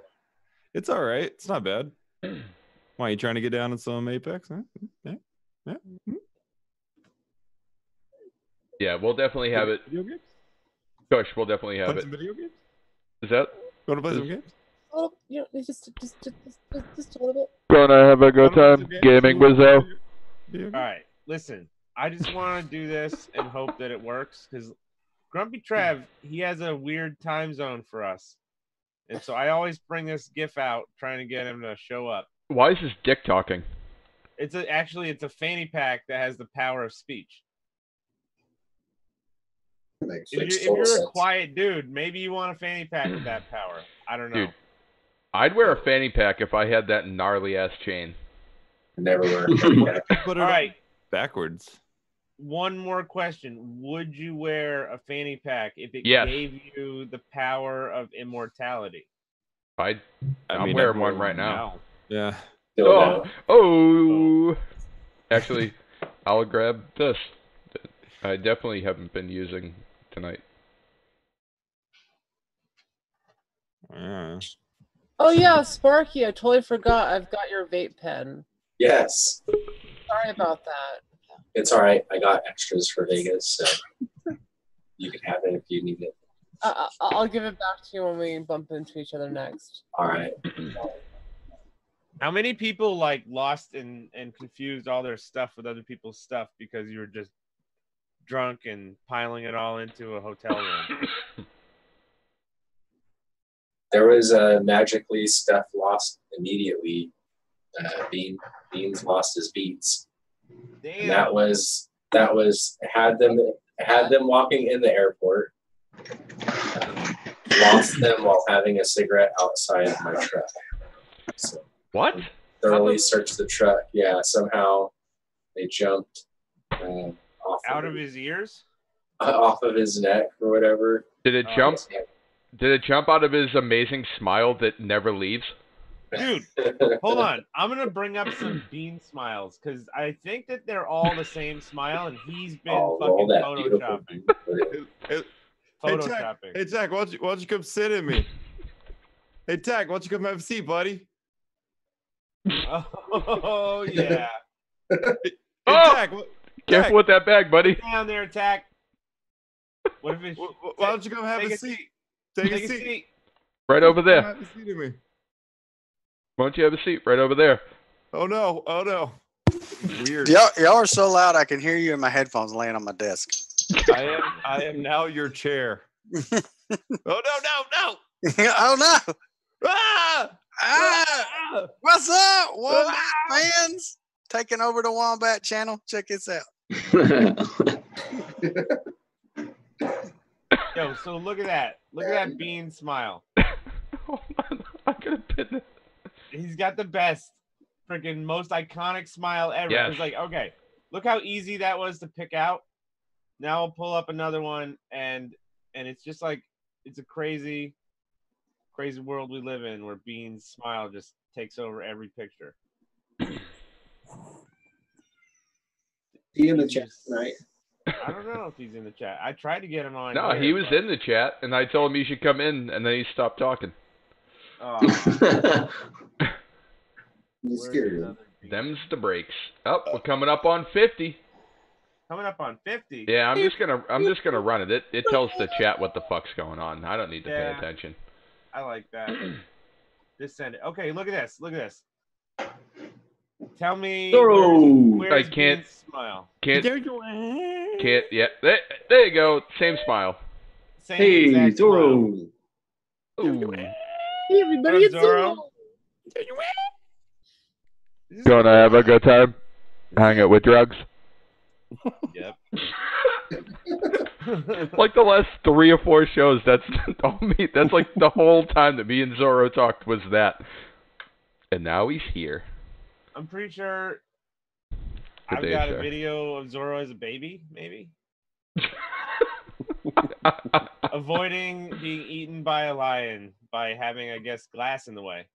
It's all right. It's not bad. Why, you trying to get down in some Apex? Huh? Yeah. Yeah, we'll definitely have it. Video games? Gosh, we'll definitely have Play it. some video games? Is that? Want to play some games? Oh, you know, just a little bit. Gonna have a good Wanna play time some games? gaming with Zoe. Video games? All right, listen. I just want to do this and hope that it works because Grumpy Trev, he has a weird time zone for us. And so I always bring this GIF out trying to get him to show up. Why is his dick talking? It's a fanny pack that has the power of speech. Makes If total you're a sense. quiet dude, maybe you want a fanny pack with that power. I don't know. Dude, I'd wear a fanny pack if I had that gnarly ass chain. Never wear a fanny pack. Put it All on right, backwards. one more question. Would you wear a fanny pack if it Yes. gave you the power of immortality? I'm I'd wearing wear one right now. Yeah. Oh. Actually, I'll grab this. I definitely haven't been using tonight. Yeah. Oh yeah, Sparky, I totally forgot. I've got your vape pen. Yes, Sorry about that. it's all right. I got extras for Vegas, so you can have it if you need it. I'll give it back to you when we bump into each other next. All right. How many people like lost and confused all their stuff with other people's stuff because you were just drunk and piling it all into a hotel room? There was magically stuff lost immediately. Beans lost his beats. Damn. And that was had them walking in the airport. Lost them while having a cigarette outside of my truck. So What? thoroughly searched the truck. Yeah, somehow they jumped off Out of his ears? off of his neck or whatever. Did it jump? Did it jump out of his amazing smile that never leaves? Dude, hold on. I'm going to bring up some Bean smiles because I think that they're all the same smile and he's been roll fucking that beautiful photoshopping. Photoshopping. Hey, Tack, why don't you come sit in me? Hey, Tack, why don't you come have a seat, buddy? Oh yeah. Attack. Careful with that bag, buddy. Down there, attack. What if it's? Why don't you come have a seat? Take a seat. Right over there. Have a seat to me. Why don't you have a seat right over there? Oh no! Oh no! Weird. Y'all are so loud I can hear you in my headphones laying on my desk. I am now your chair. Oh no! Oh no! Ah! Ah! What's up, Wombat fans? Taking over the Wombat channel. Check this out. Yo, so look at that. Look at that bean smile. Oh, man, I could have been it. He's got the best, freaking most iconic smile ever. Yes. It's like, okay, look how easy that was to pick out. Now I'll pull up another one, and it's just like, it's a crazy world we live in where Bean's smile just takes over every picture. He in the chat tonight? I don't know if he's in the chat. I tried to get him on. No, here, he was but- in the chat, and I told him he should come in, and then he stopped talking. Oh, You scared him. Them's the breaks. Oh, we're coming up on 50. coming up on 50. Yeah, I'm just gonna run it. It tells the chat what the fuck's going on. I don't need to pay Yeah. attention. I like that. Just send it. Okay, look at this. Look at this. Tell me. Where's I can't- Bean's smile? Can't. Yeah. There you go. Same smile. Same Hey, exact smile. Zorro. Ooh. Everybody, What it's up, Zorro? Zorro. Is this Gonna have a good time. Hang out with drugs. Yep. Like the last 3 or 4 shows, that's all me. That's like the whole time that me and Zorro talked was that. And now he's here. I'm pretty sure Good I've day, got sir. a video of Zorro as a baby, maybe. Avoiding being eaten by a lion by having, I guess, glass in the way.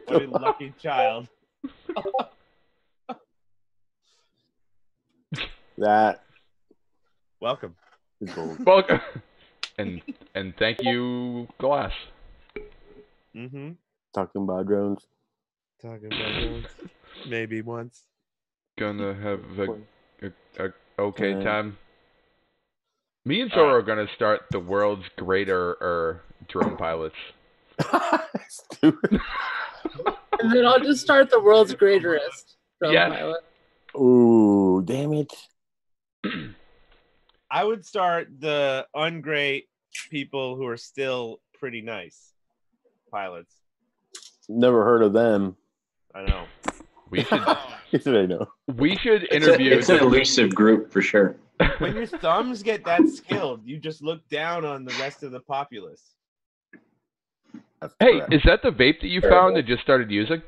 What a lucky child. That Welcome. is gold. Welcome. And thank you, Glass. Mm-hmm. Talking about drones. Talking about drones. Maybe once. Gonna have a okay Yeah. time. Me and Zorro are gonna start the world's greater drone pilots. Stupid. And then I'll just start the world's greatest drone Yes. pilot. Ooh, damn it. I would start the ungreat people who are still pretty nice pilots. Never heard of them. I know. We should Yes, I know. we should interview. It's an elusive group for sure. When your thumbs get that skilled, you just look down on the rest of the populace. That's Hey, correct. is that the vape that you found and just started using?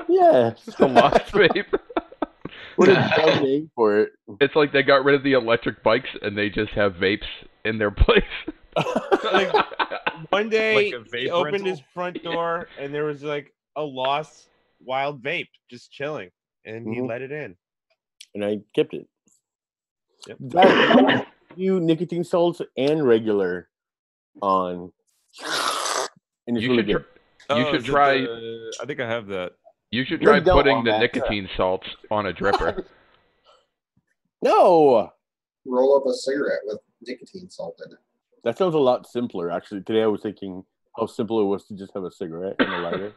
Yeah. Hamas vape. What a dumb name for it. It's like they got rid of the electric bikes and they just have vapes in their place. Like, one day Like a vape he opened rental? his front door and there was like a lost wild vape just chilling, and he Mhm. let it in. And I kept it. Yep. That you nicotine salts and regular on. And it's You really should good. You should is it try. I think I have that. You should Let's try go putting on the that. nicotine salts on a dripper. No, Roll up a cigarette with nicotine salt in it. that sounds a lot simpler. Actually, today I was thinking how simple it was to just have a cigarette and a lighter.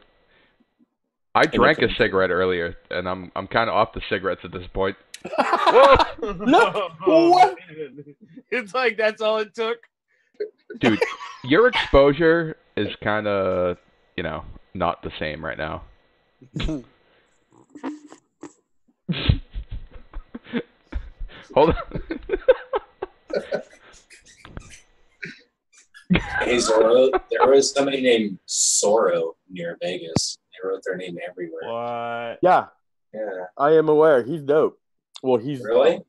I drank a that's- cigarette earlier, and I'm kind of off the cigarettes at this point. Whoa, Look, Oh, what? man. It's like that's all it took. dude, your exposure is kind of, not the same right now. Hold on. Hey, Zorro, there was somebody named Sorrow near Vegas. They wrote their name everywhere. What? Yeah, Yeah. I am aware. He's dope. Well, he's Really?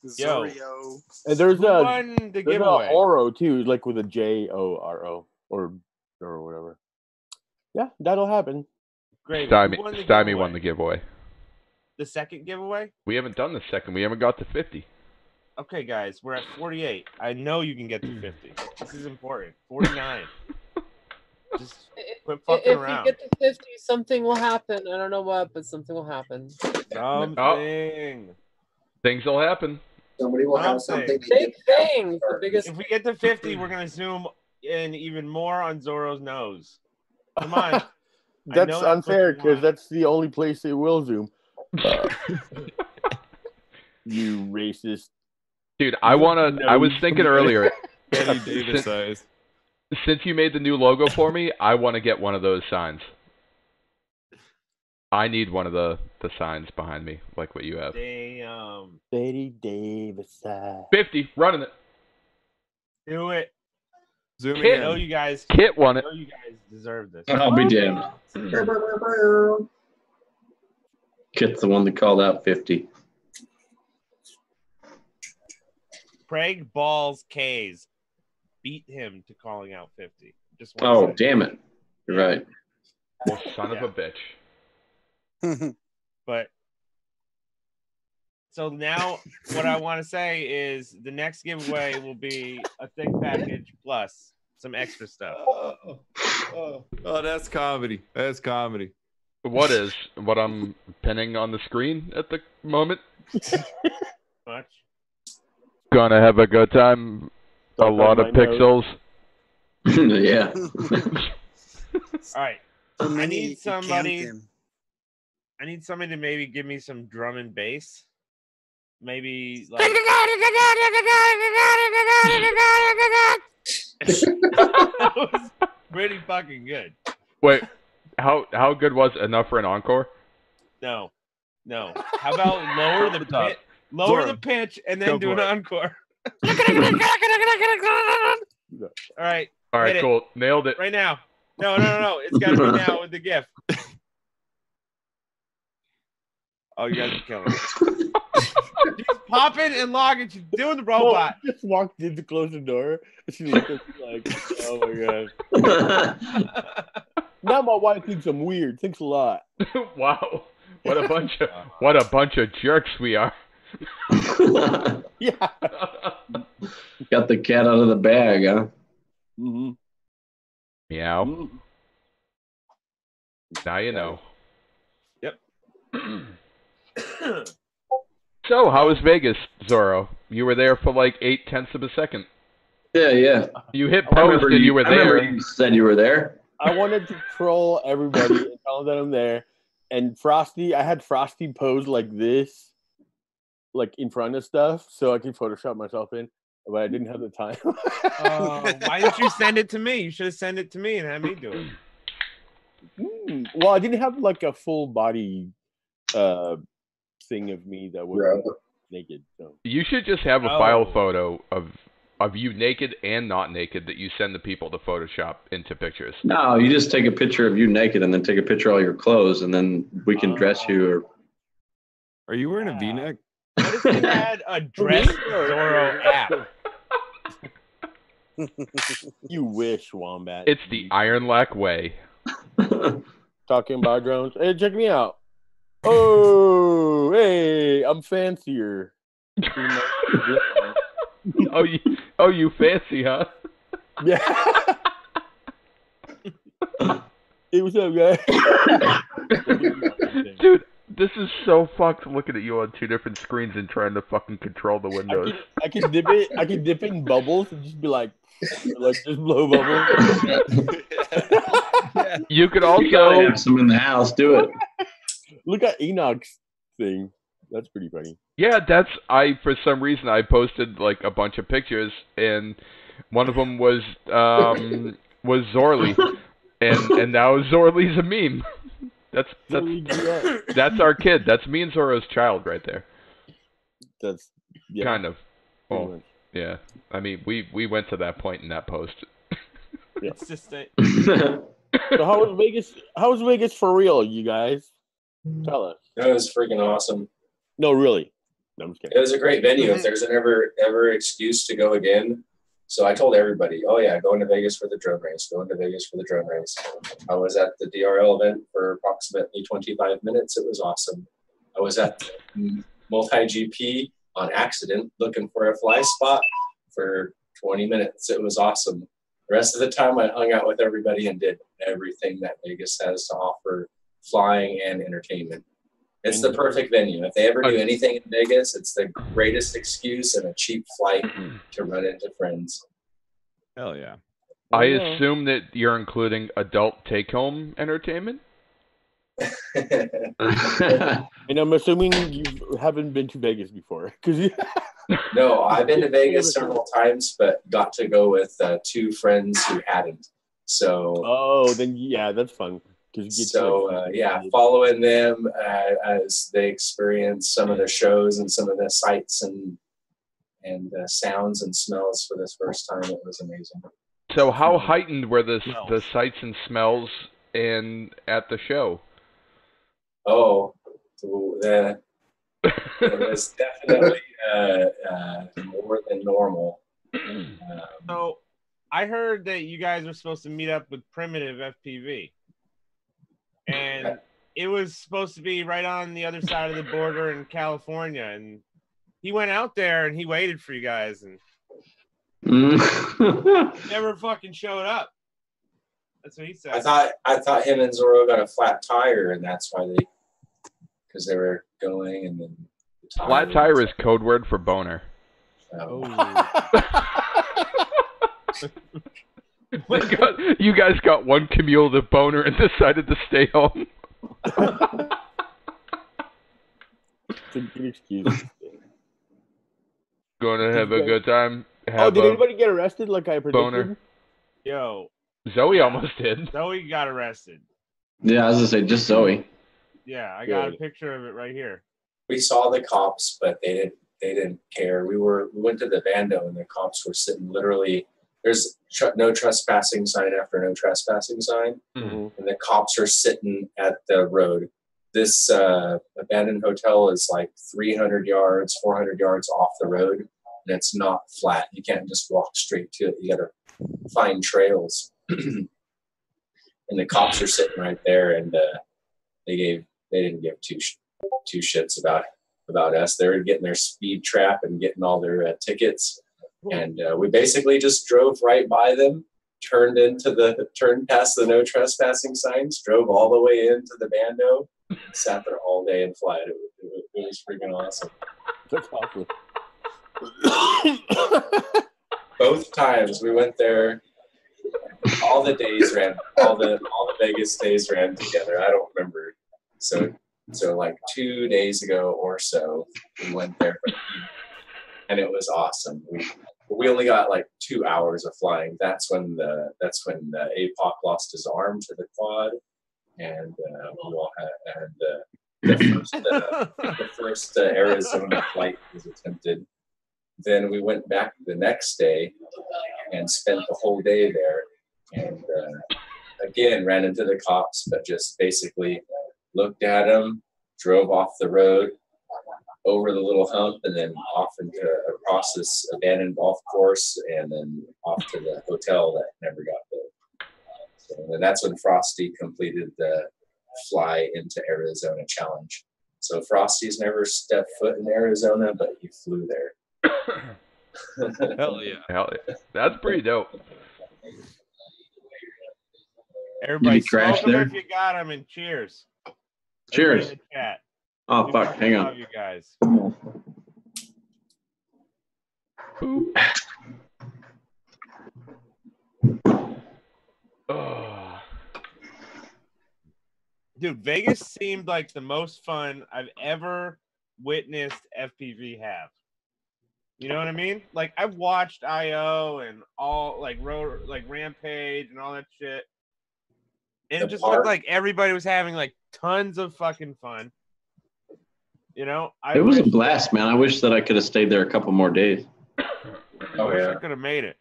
Zorio. And there's Who a won the there's giveaway? a Oro too, like with a Joro or whatever. Yeah, that'll happen. Great. Stymie Who won the won giveaway? the giveaway. The second giveaway? We haven't done the second. We haven't got to 50. Okay, guys, we're at 48. I know you can get to 50. This is important. 49. Just quit fucking If around. you get to 50, something will happen. I don't know what, but something will happen. Something. Things will happen. Somebody will have something. Big things. The biggest. If we get to 50, we're gonna zoom in even more on Zoro's nose. Come on. That's unfair because that's the only place they will zoom. You racist. Dude, I was thinking earlier. Betty Davis size. Since you made the new logo for me, I want to get one of those signs. I need one of the signs behind me, like what you have. Betty Davis size. 50, running it. Do it. Zoom Kit. in. I know you guys. Kit won it. I know you guys deserve this. I'll be damned. Kit's the one that called out 50. Craig Balls K's beat him to calling out 50. Just Oh, damn it. You're right. Well, son of a bitch. But so now what I want to say is the next giveaway will be a thick package plus some extra stuff. Oh, that's comedy. That's comedy. What is what I'm pinning on the screen at the moment? Much. Gonna have a good time. A lot of pixels. Yeah. All right. I need somebody. I need somebody to maybe give me some drum and bass. Maybe like. That was pretty fucking good. Wait, how good was enough for an encore? No. How about lower the pitch and then do an encore? All right. All right, cool. Nailed it. Right now. No. It's got to be now with the gift. Oh, you guys are killing me. Just pop in and log it. She's doing the robot. Just walked in to close the door. And she looked at me like, oh my god. Now my wife thinks I'm weird. Thanks a lot. Wow. What a bunch of jerks we are. Yeah. Got the cat out of the bag, huh? Mm-hmm. Meow. Mm-hmm. Now you know. Yep. So, how was Vegas, Zorro? You were there for like 0.8 of a second. Yeah. You hit post and you were there. I remember you said you were there. I wanted to troll everybody and tell them that I'm there. And I had Frosty pose like this, like in front of stuff, so I could Photoshop myself in, but I didn't have the time. Why didn't you send it to me? You should have sent it to me and had me do it. Well, I didn't have like a full body thing of me that was naked. So. You should just have a file photo of you naked and not naked that you send the people to Photoshop into pictures. No, you just take a picture of you naked and then take a picture of all your clothes and then we can dress you. Or are you wearing a V-neck? What if you had a dress Zorro app? You wish, Wombat. It's the Iron Lack way. Talking about drones. Hey, check me out. Oh, hey, I'm fancier. Oh, you fancy, huh? Yeah. Hey, what's up, guys? Dude, this is so fucked looking at you on two different screens and trying to fucking control the windows. I can dip it. I can dip in bubbles and just be like just blow bubbles. You could also you gotta have some in the house. Do it. Look at Enoch's thing. That's pretty funny. Yeah, for some reason I posted like a bunch of pictures and one of them was Zorly. And now Zorly's a meme. That's our kid. That's me and Zorro's child right there. That's kind of. Well, yeah. I mean, we went to that point in that post. Yeah. It's just a... So how was Vegas? How was Vegas for real, you guys? Tell us. It was freaking awesome. No, really. No, I'm just kidding. It was a great venue. If there's an ever excuse to go again. So I told everybody, oh yeah, going to Vegas for the drone race, going to Vegas for the drone race. I was at the DRL event for approximately 25 minutes. It was awesome. I was at multi-GP on accident looking for a fly spot for 20 minutes. It was awesome. The rest of the time, I hung out with everybody and did everything that Vegas has to offer, flying and entertainment. It's the perfect venue. If they ever do anything in Vegas, it's the greatest excuse and a cheap flight to run into friends. Hell yeah. I assume that you're including adult take-home entertainment? And I'm assuming you haven't been to Vegas before. No, I've been to Vegas several times, but got to go with 2 friends who hadn't. So. Oh, then yeah, that's fun. Following them as they experience some of the shows and some of the sights and sounds and smells for this first time, it was amazing. So how heightened were the sights and smells at the show? Oh, it was definitely more than normal. So I heard that you guys were supposed to meet up with Primitive FPV. And it was supposed to be right on the other side of the border in California. And he went out there and he waited for you guys and never fucking showed up. That's what he said. I thought him and Zorro got a flat tire, and that's why because they were going and then flat tire is code word for boner. You guys got one cumulative boner and decided to stay home. It's a good excuse. Going to have a good time. Did anybody get arrested like I predicted? Boner. Yo. Zoe almost did. Zoe got arrested. Yeah, I was gonna say just Zoe. Yeah, I got a picture of it right here. We saw the cops, but they didn't care. We went to the Bando, and the cops were sitting literally. There's no trespassing sign after no trespassing sign, and the cops are sitting at the road. This abandoned hotel is like 300 yards, 400 yards off the road, and it's not flat. You can't just walk straight to it. You got to find trails. And the cops are sitting right there, and they didn't give two shits about us. They were getting their speed trap and getting all their tickets. And we basically just drove right by them, turned past the no trespassing signs, drove all the way into the Bando, and sat there all day and flight. It was freaking awesome. That's awesome. Both times we went there, all the Vegas days ran together. I don't remember. So like 2 days ago or so, we went there and it was awesome. We only got like 2 hours of flying. That's when the APOC lost his arm to the quad, and the first Arizona flight was attempted. Then we went back the next day and spent the whole day there, and again ran into the cops, but just basically looked at them, drove off the road, over the little hump, and then off across this abandoned golf course, and then off to the hotel that never got built. So, and that's when Frosty completed the Fly into Arizona challenge. So Frosty's never stepped foot in Arizona, but he flew there. Hell yeah. That's pretty dope. Everybody crashed smoke 'em there? if you got them, and cheers. Cheers. Everybody in the chat. Oh fuck, hang on. Love you guys. Dude, Vegas seemed like the most fun I've ever witnessed FPV have. You know what I mean? Like I've watched IO and all like Rampage and all that shit. And it just looked like everybody was having like tons of fucking fun. You know, It was a blast, man. I wish that I could have stayed there a couple more days. Oh yeah, I could have made it.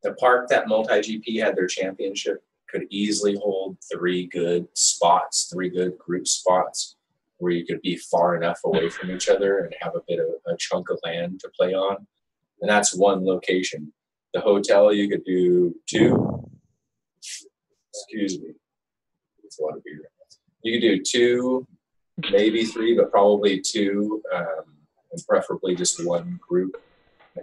The park that MultiGP had their championship could easily hold 3 good spots, 3 good group spots, where you could be far enough away from each other and have a bit of a chunk of land to play on. And that's one location. The hotel, you could do 2. Excuse me. It's a lot of beer. You could do 2, maybe 3, but probably 2, and preferably just 1 group.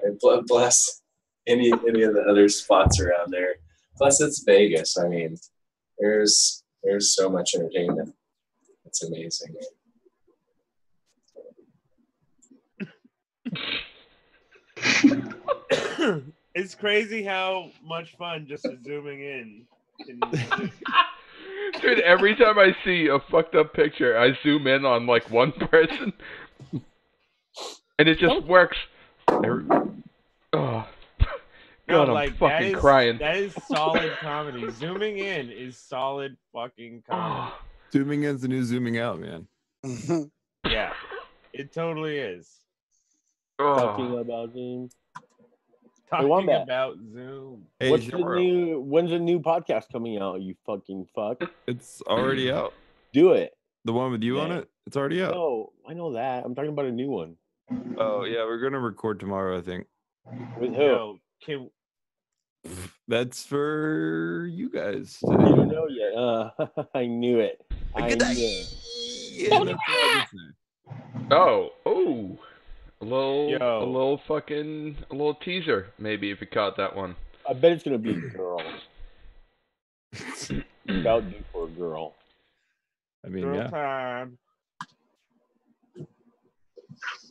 And plus any of the other spots around there. Plus, it's Vegas. I mean, there's so much entertainment. It's amazing. It's crazy how much fun just zooming in. Dude, every time I see a fucked up picture, I zoom in on like one person, and it just works. Oh. God, I'm fucking crying. That is solid comedy. Zooming in is solid fucking comedy. Zooming in's the new zooming out, man. Yeah, it totally is. Talking about Zoom. Talking about Zoom. Hey, when's the new podcast coming out, you fucking fuck? It's already out. Do it. The one with you on it? It's already out. No, I know that. I'm talking about a new one. Oh, yeah, we're going to record tomorrow, I think. With who? That's for you guys. You don't know yet. I knew it. I knew it. Oh. A little teaser, maybe, if you caught that one. I bet it's gonna be a girl. About due for a girl. I mean, Girl yeah. time.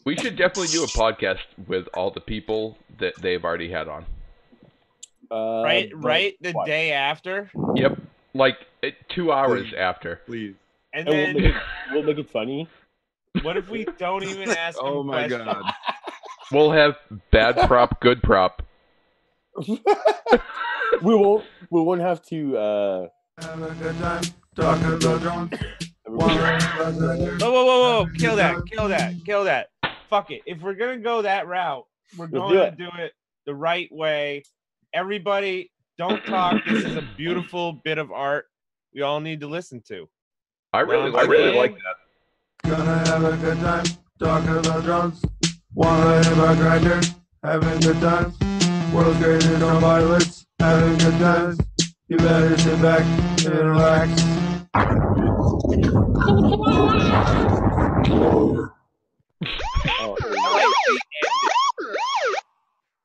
We should definitely do a podcast with all the people that they've already had on. Right the day after? Yep. Like 2 hours after. Please. And then we'll make it funny. What if we don't even ask them Oh my questions? god. We'll have bad prop, good prop. we won't have to have a good time talking about drones. Whoa. Kill that. Fuck it. If we're gonna go that route, we're going to do it the right way. Everybody, don't talk. This is a beautiful bit of art we all need to listen to. I really like that. Gonna have a good time talking about drones. Wanna hear about grinder, having good times. World's greatest drone pilots, having good times. You better sit back and relax.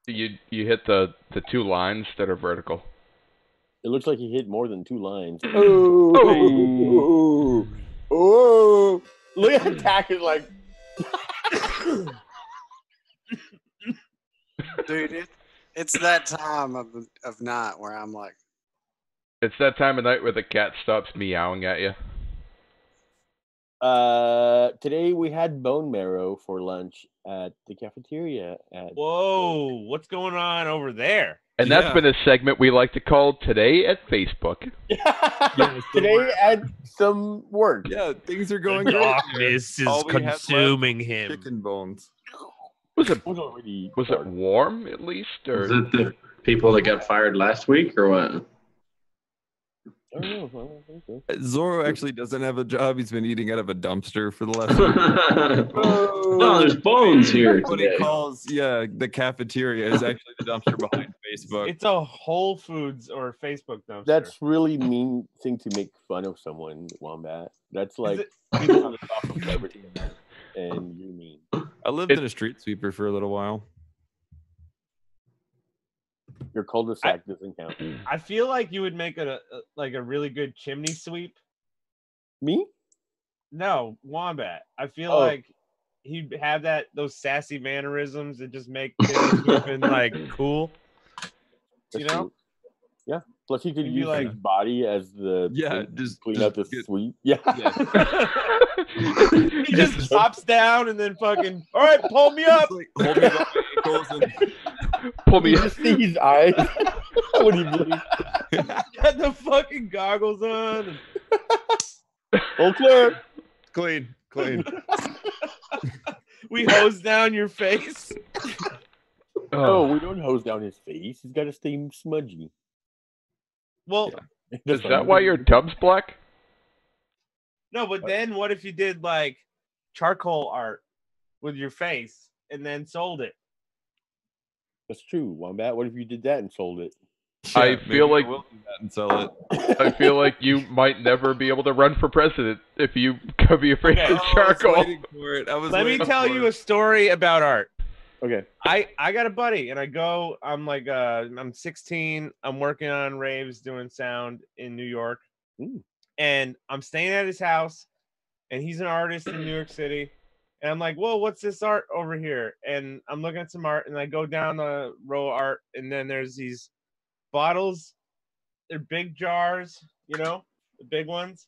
You hit the 2 lines that are vertical. It looks like he hit more than 2 lines. Oh! Look at attack is like. Dude, it's that time of night where I'm like. It's that time of night where the cat stops meowing at you. Today we had bone marrow for lunch at the cafeteria. Whoa, what's going on over there? And that's been a segment we like to call Today at Facebook. Today at some work. Yeah, things are going The great. darkness is consuming him. Chicken bones. Was it warm at least? Or? Was it the people that got fired last week or what? I don't know. Zorro actually doesn't have a job. He's been eating out of a dumpster for the last No, there's bones here What today. he calls, the cafeteria is actually the dumpster behind Facebook. It's a Whole Foods or Facebook dumpster. That's really mean thing to make fun of someone, Wombat. That's like people on the top of everything, and you mean. I lived in a street sweeper for a little while. Your cul-de-sac doesn't count. I feel like you would make a really good chimney sweep. Me? No, Wombat. I feel like he'd have those sassy mannerisms that just make chimney sweeping like cool. That's you know? cool. Yeah. Plus, he could You'd be use like- his body as the just clean out the sweep. Yeah. He just pops down and then fucking, all right, pull me up. Hold me by my ankles and pull me You up. just see his eyes when he blinks. Got the fucking goggles on. All clear. Clean. We hose down your face. Oh, we don't hose down his face. He's got to stay smudgy. Well, Is that why your tub's black? no, but then what if you did like charcoal art with your face and then sold it? That's true, Wombat. What if you did that and sold it? I feel like we'll do that and sell it. I feel like you might never be able to run for president if you could be afraid of charcoal. I was waiting for it. Let me tell you a story about art. Okay. I got a buddy, and I'm like, I'm 16. I'm working on raves, doing sound in New York, and I'm staying at his house, and he's an artist in New York City. And I'm like, whoa, what's this art over here? And I'm looking at some art, and I go down the row of art, and then there's these bottles. They're big jars, you know, the big ones.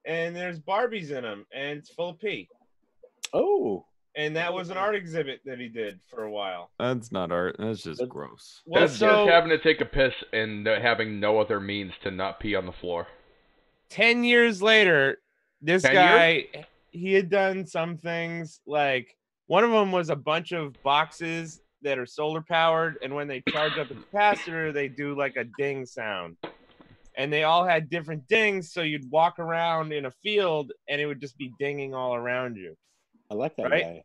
And there's Barbies in them, and it's full of pee. Oh. And that was an art exhibit that he did for a while. That's not art. That's just gross. Well, That's just having to take a piss and having no other means to not pee on the floor. 10 years later, this 10 guy, years? he had done some things, like one of them was a bunch of boxes that are solar powered, and when they charge up a capacitor, they do like a ding sound. And they all had different dings, so you'd walk around in a field and it would just be dinging all around you. I like that Right? guy.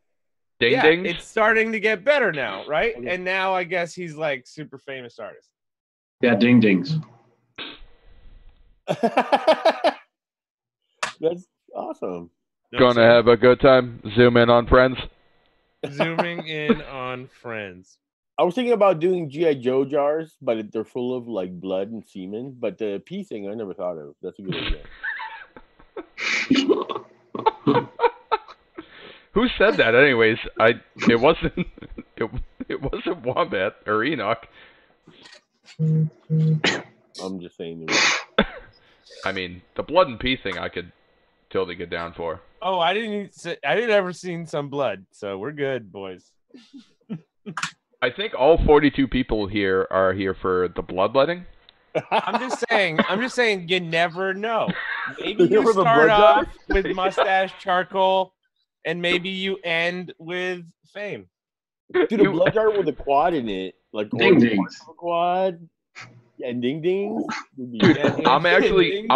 Ding dings? It's starting to get better now, right? And now I guess he's like super famous artist. Yeah, ding dings. That's awesome. Gonna have a good time. Zoom in on friends. Zooming in on friends. I was thinking about doing G.I. Joe jars, but they're full of like blood and semen. But the pee thing I never thought of. That's a good idea. Who said that anyways? It wasn't Wombat or Enoch. I'm just saying. I mean, the blood and pee thing I could totally get down for. Oh, I didn't ever seen some blood, so we're good, boys. I think all 42 people here are here for the bloodletting. I'm just saying you never know. Maybe Here you for the start blood off jar? with mustache charcoal, and maybe you end with fame. Dude, a blood jar with a quad in it, like Ding or dings. a quad, and ding dings. Dude, I'm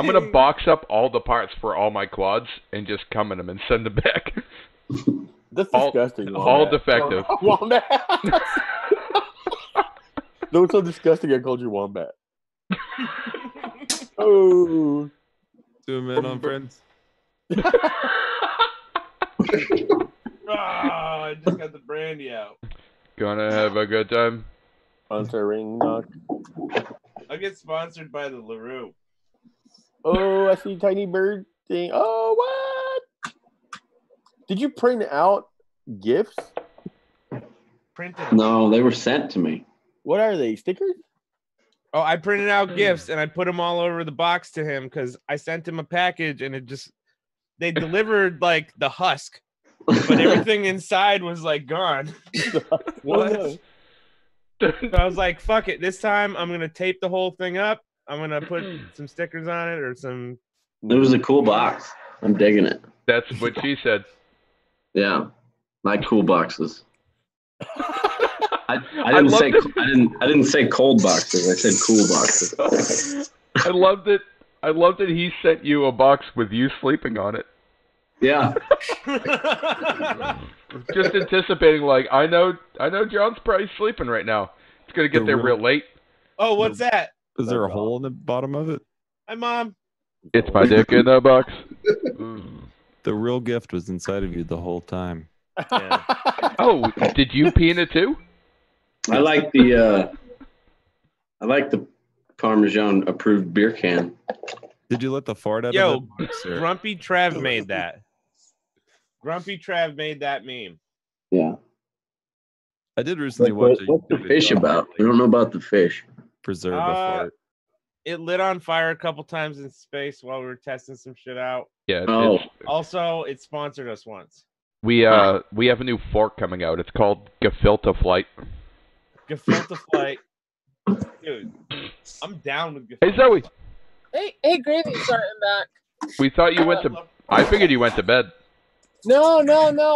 gonna box up all the parts for all my quads and just come in them and send them back. That's all, disgusting. All defective. Wombat. That was so disgusting. I called you wombat. Oh. Zoom in on friends. I just got the brandy out. Gonna have a good time. Sponsoring knock. I'll get sponsored by the LaRue. Oh, I see tiny bird thing. Oh, what? Did you print out gifts? Printed. No, they were sent to me. What are they? Stickers? Oh, I printed out gifts and I put them all over the box to him because I sent him a package and they delivered like the husk, but everything inside was like gone. What? So I was like, fuck it. This time I'm going to tape the whole thing up. I'm going to put some stickers on it or some. It was a cool box. I'm digging it. That's what she said. Yeah, like cool boxes. I didn't say cold boxes. I said cool boxes. I loved it. I loved that he sent you a box with you sleeping on it. Yeah. Just anticipating, like, I know John's probably sleeping right now. It's gonna get there real late. Oh, what's that? Is there a hole in the bottom of it? Hi, Mom. It's my dick in a box. The real gift was inside of you the whole time. Yeah. Oh, did you pee in it too? I like the Parmesan approved beer can. Did you let the fart out Yo, of it? Sir? Grumpy Trev made that. Grumpy Trev made that meme. Yeah. I did recently What's watch the fish about? We don't know about the fish. Preserve a fart. It lit on fire a couple times in space while we were testing some shit out. Yeah. Oh. Also, it sponsored us once. We have a new fork coming out. It's called Gefilte Flight. Gefilte Flight. Dude, I'm down with Gefilte. Hey Zoe. Hey, Gravy, sorry, I'm back. We thought you went to. I figured you went to bed. No.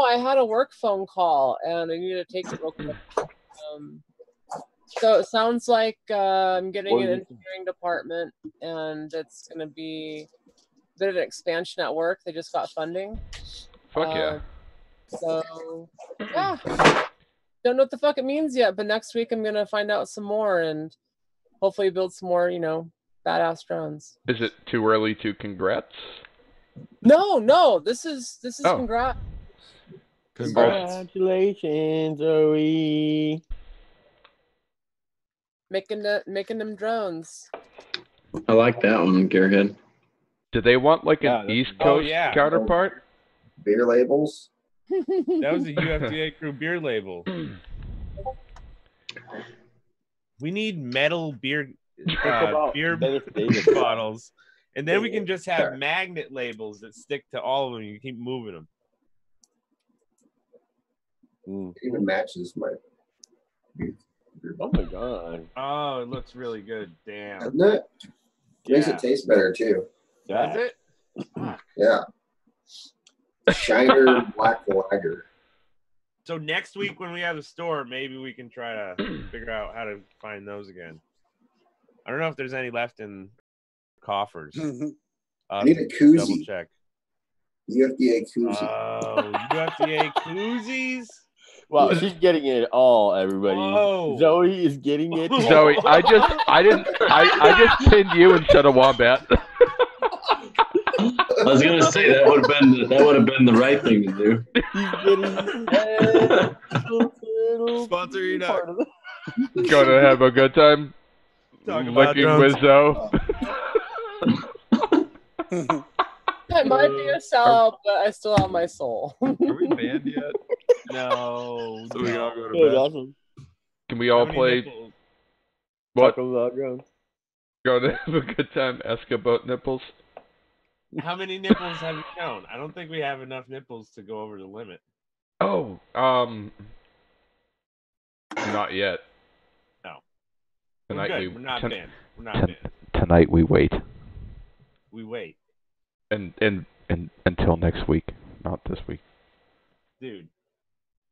I had a work phone call and I needed to take it real quick. So it sounds like I'm getting an engineering department, and it's going to be a bit of an expansion at work. They just got funding. Fuck yeah. So yeah, don't know what the fuck it means yet, but next week I'm going to find out some more and hopefully build some more, badass drones. Is it too early to congrats? No. This is Oh. congrats. Congratulations, Zoe. Making them drones. I like that one, Gearhead. Do they want like an East Coast counterpart? Beer labels. That was a UFDA crew beer label. We need metal beer bottles, and then we can just have magnet labels that stick to all of them. You keep moving them. It even matches my. Oh my god! Oh, it looks really good. Damn. Doesn't it? Makes it taste better too. Does it? Yeah. Shiner Black Lager. So next week when we have a store, maybe we can try to figure out how to find those again. I don't know if there's any left in coffers. I need a koozie. Double check. UFDA koozie. Oh, UFDA koozies? Wow, she's getting it all, everybody. Whoa. Zoe is getting it. Zoe, I just pinned you instead of Wombat. I was gonna say that would have been the right thing to do. Sponsor you now. Gonna have a good time licking with Zoe. That might be a sellout, but I still have my soul. Are we banned yet? No. So we all go to That was bed. awesome. Can we all play? Nipples? What? Talk about drones. Gonna have a good time. Ask about nipples. How many nipples have you shown? I don't think we have enough nipples to go over the limit. Oh, not yet. No. Tonight We're not banned. We're not banned. Tonight we wait. We wait. And until next week, not this week. Dude.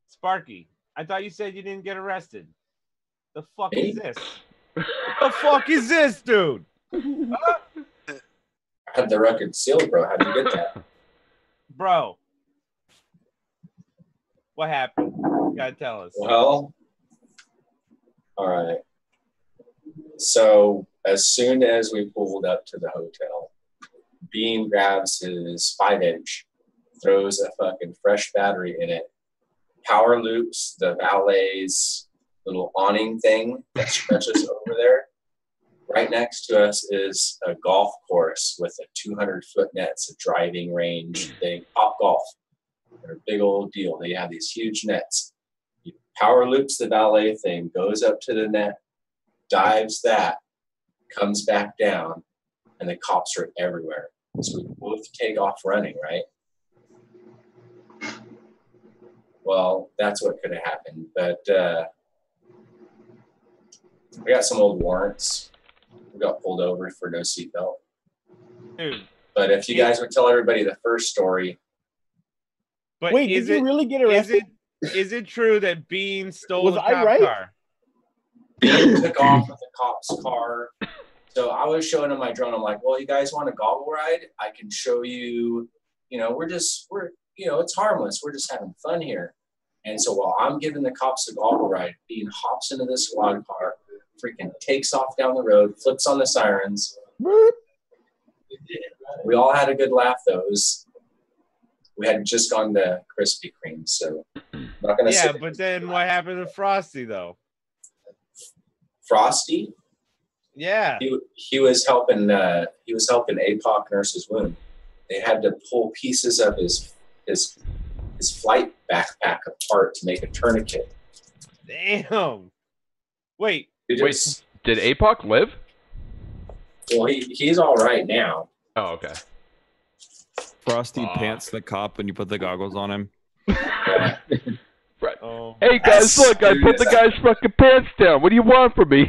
Sparky, I thought you said you didn't get arrested. The fuck is this? The fuck is this, dude? I had the record sealed, bro. How'd you get that? Bro. What happened? You gotta tell us. Well, all right. So as soon as we pulled up to the hotel, Bean grabs his 5-inch, throws a fucking fresh battery in it, power loops the valet's little awning thing that stretches over there. Right next to us is a golf course with a 200-foot net. It's a driving range thing, Top Golf. They're a big old deal. They have these huge nets. He power loops the valet thing, goes up to the net, dives that, comes back down, and the cops are everywhere. So we both take off running, right? Well, that's what could have happened. But we got some old warrants. We got pulled over for no seatbelt. Dude. But if you guys would tell everybody the first story. But wait, did you really get arrested? Is it true that Bean stole Was a I cop right? car? Bean took off with the cop's car. So I was showing him my drone. I'm like, well, you guys want a goggle ride? I can show you, we're it's harmless. We're just having fun here. And so while I'm giving the cops a goggle ride, Bean hops into this squad car, freaking takes off down the road, flips on the sirens. We all had a good laugh, though. We had just gone to Krispy Kreme, so I'm not going to say. Yeah, but then what happened to Frosty, though? Frosty? Yeah. He was helping APOC nurse his wound. They had to pull pieces of his flight backpack apart to make a tourniquet. Damn. Wait. Did APOC live? Well, he's all right now. Oh, okay. Frosty pants the cop and you put the goggles on him. Right. Hey guys, look! I put the guy's fucking pants down. What do you want from me?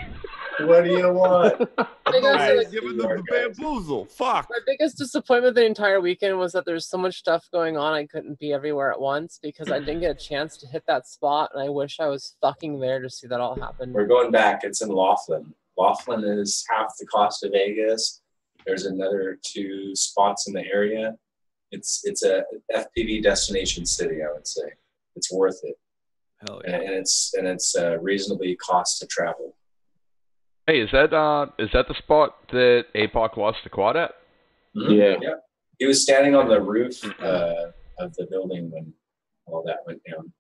What do you want? Give him the bamboozle. Fuck. My biggest disappointment the entire weekend was that there's so much stuff going on. I couldn't be everywhere at once because I didn't get a chance to hit that spot, and I wish I was fucking there to see that all happen. We're going back. It's in Laughlin. Laughlin is half the cost of Vegas. There's another 2 spots in the area. It's a FPV destination city, I would say. It's worth it. Hell yeah. And it's reasonably cost to travel. Hey, is that the spot that APOC lost the quad at? Mm-hmm. Yeah. He was standing on the roof of the building when all that went down.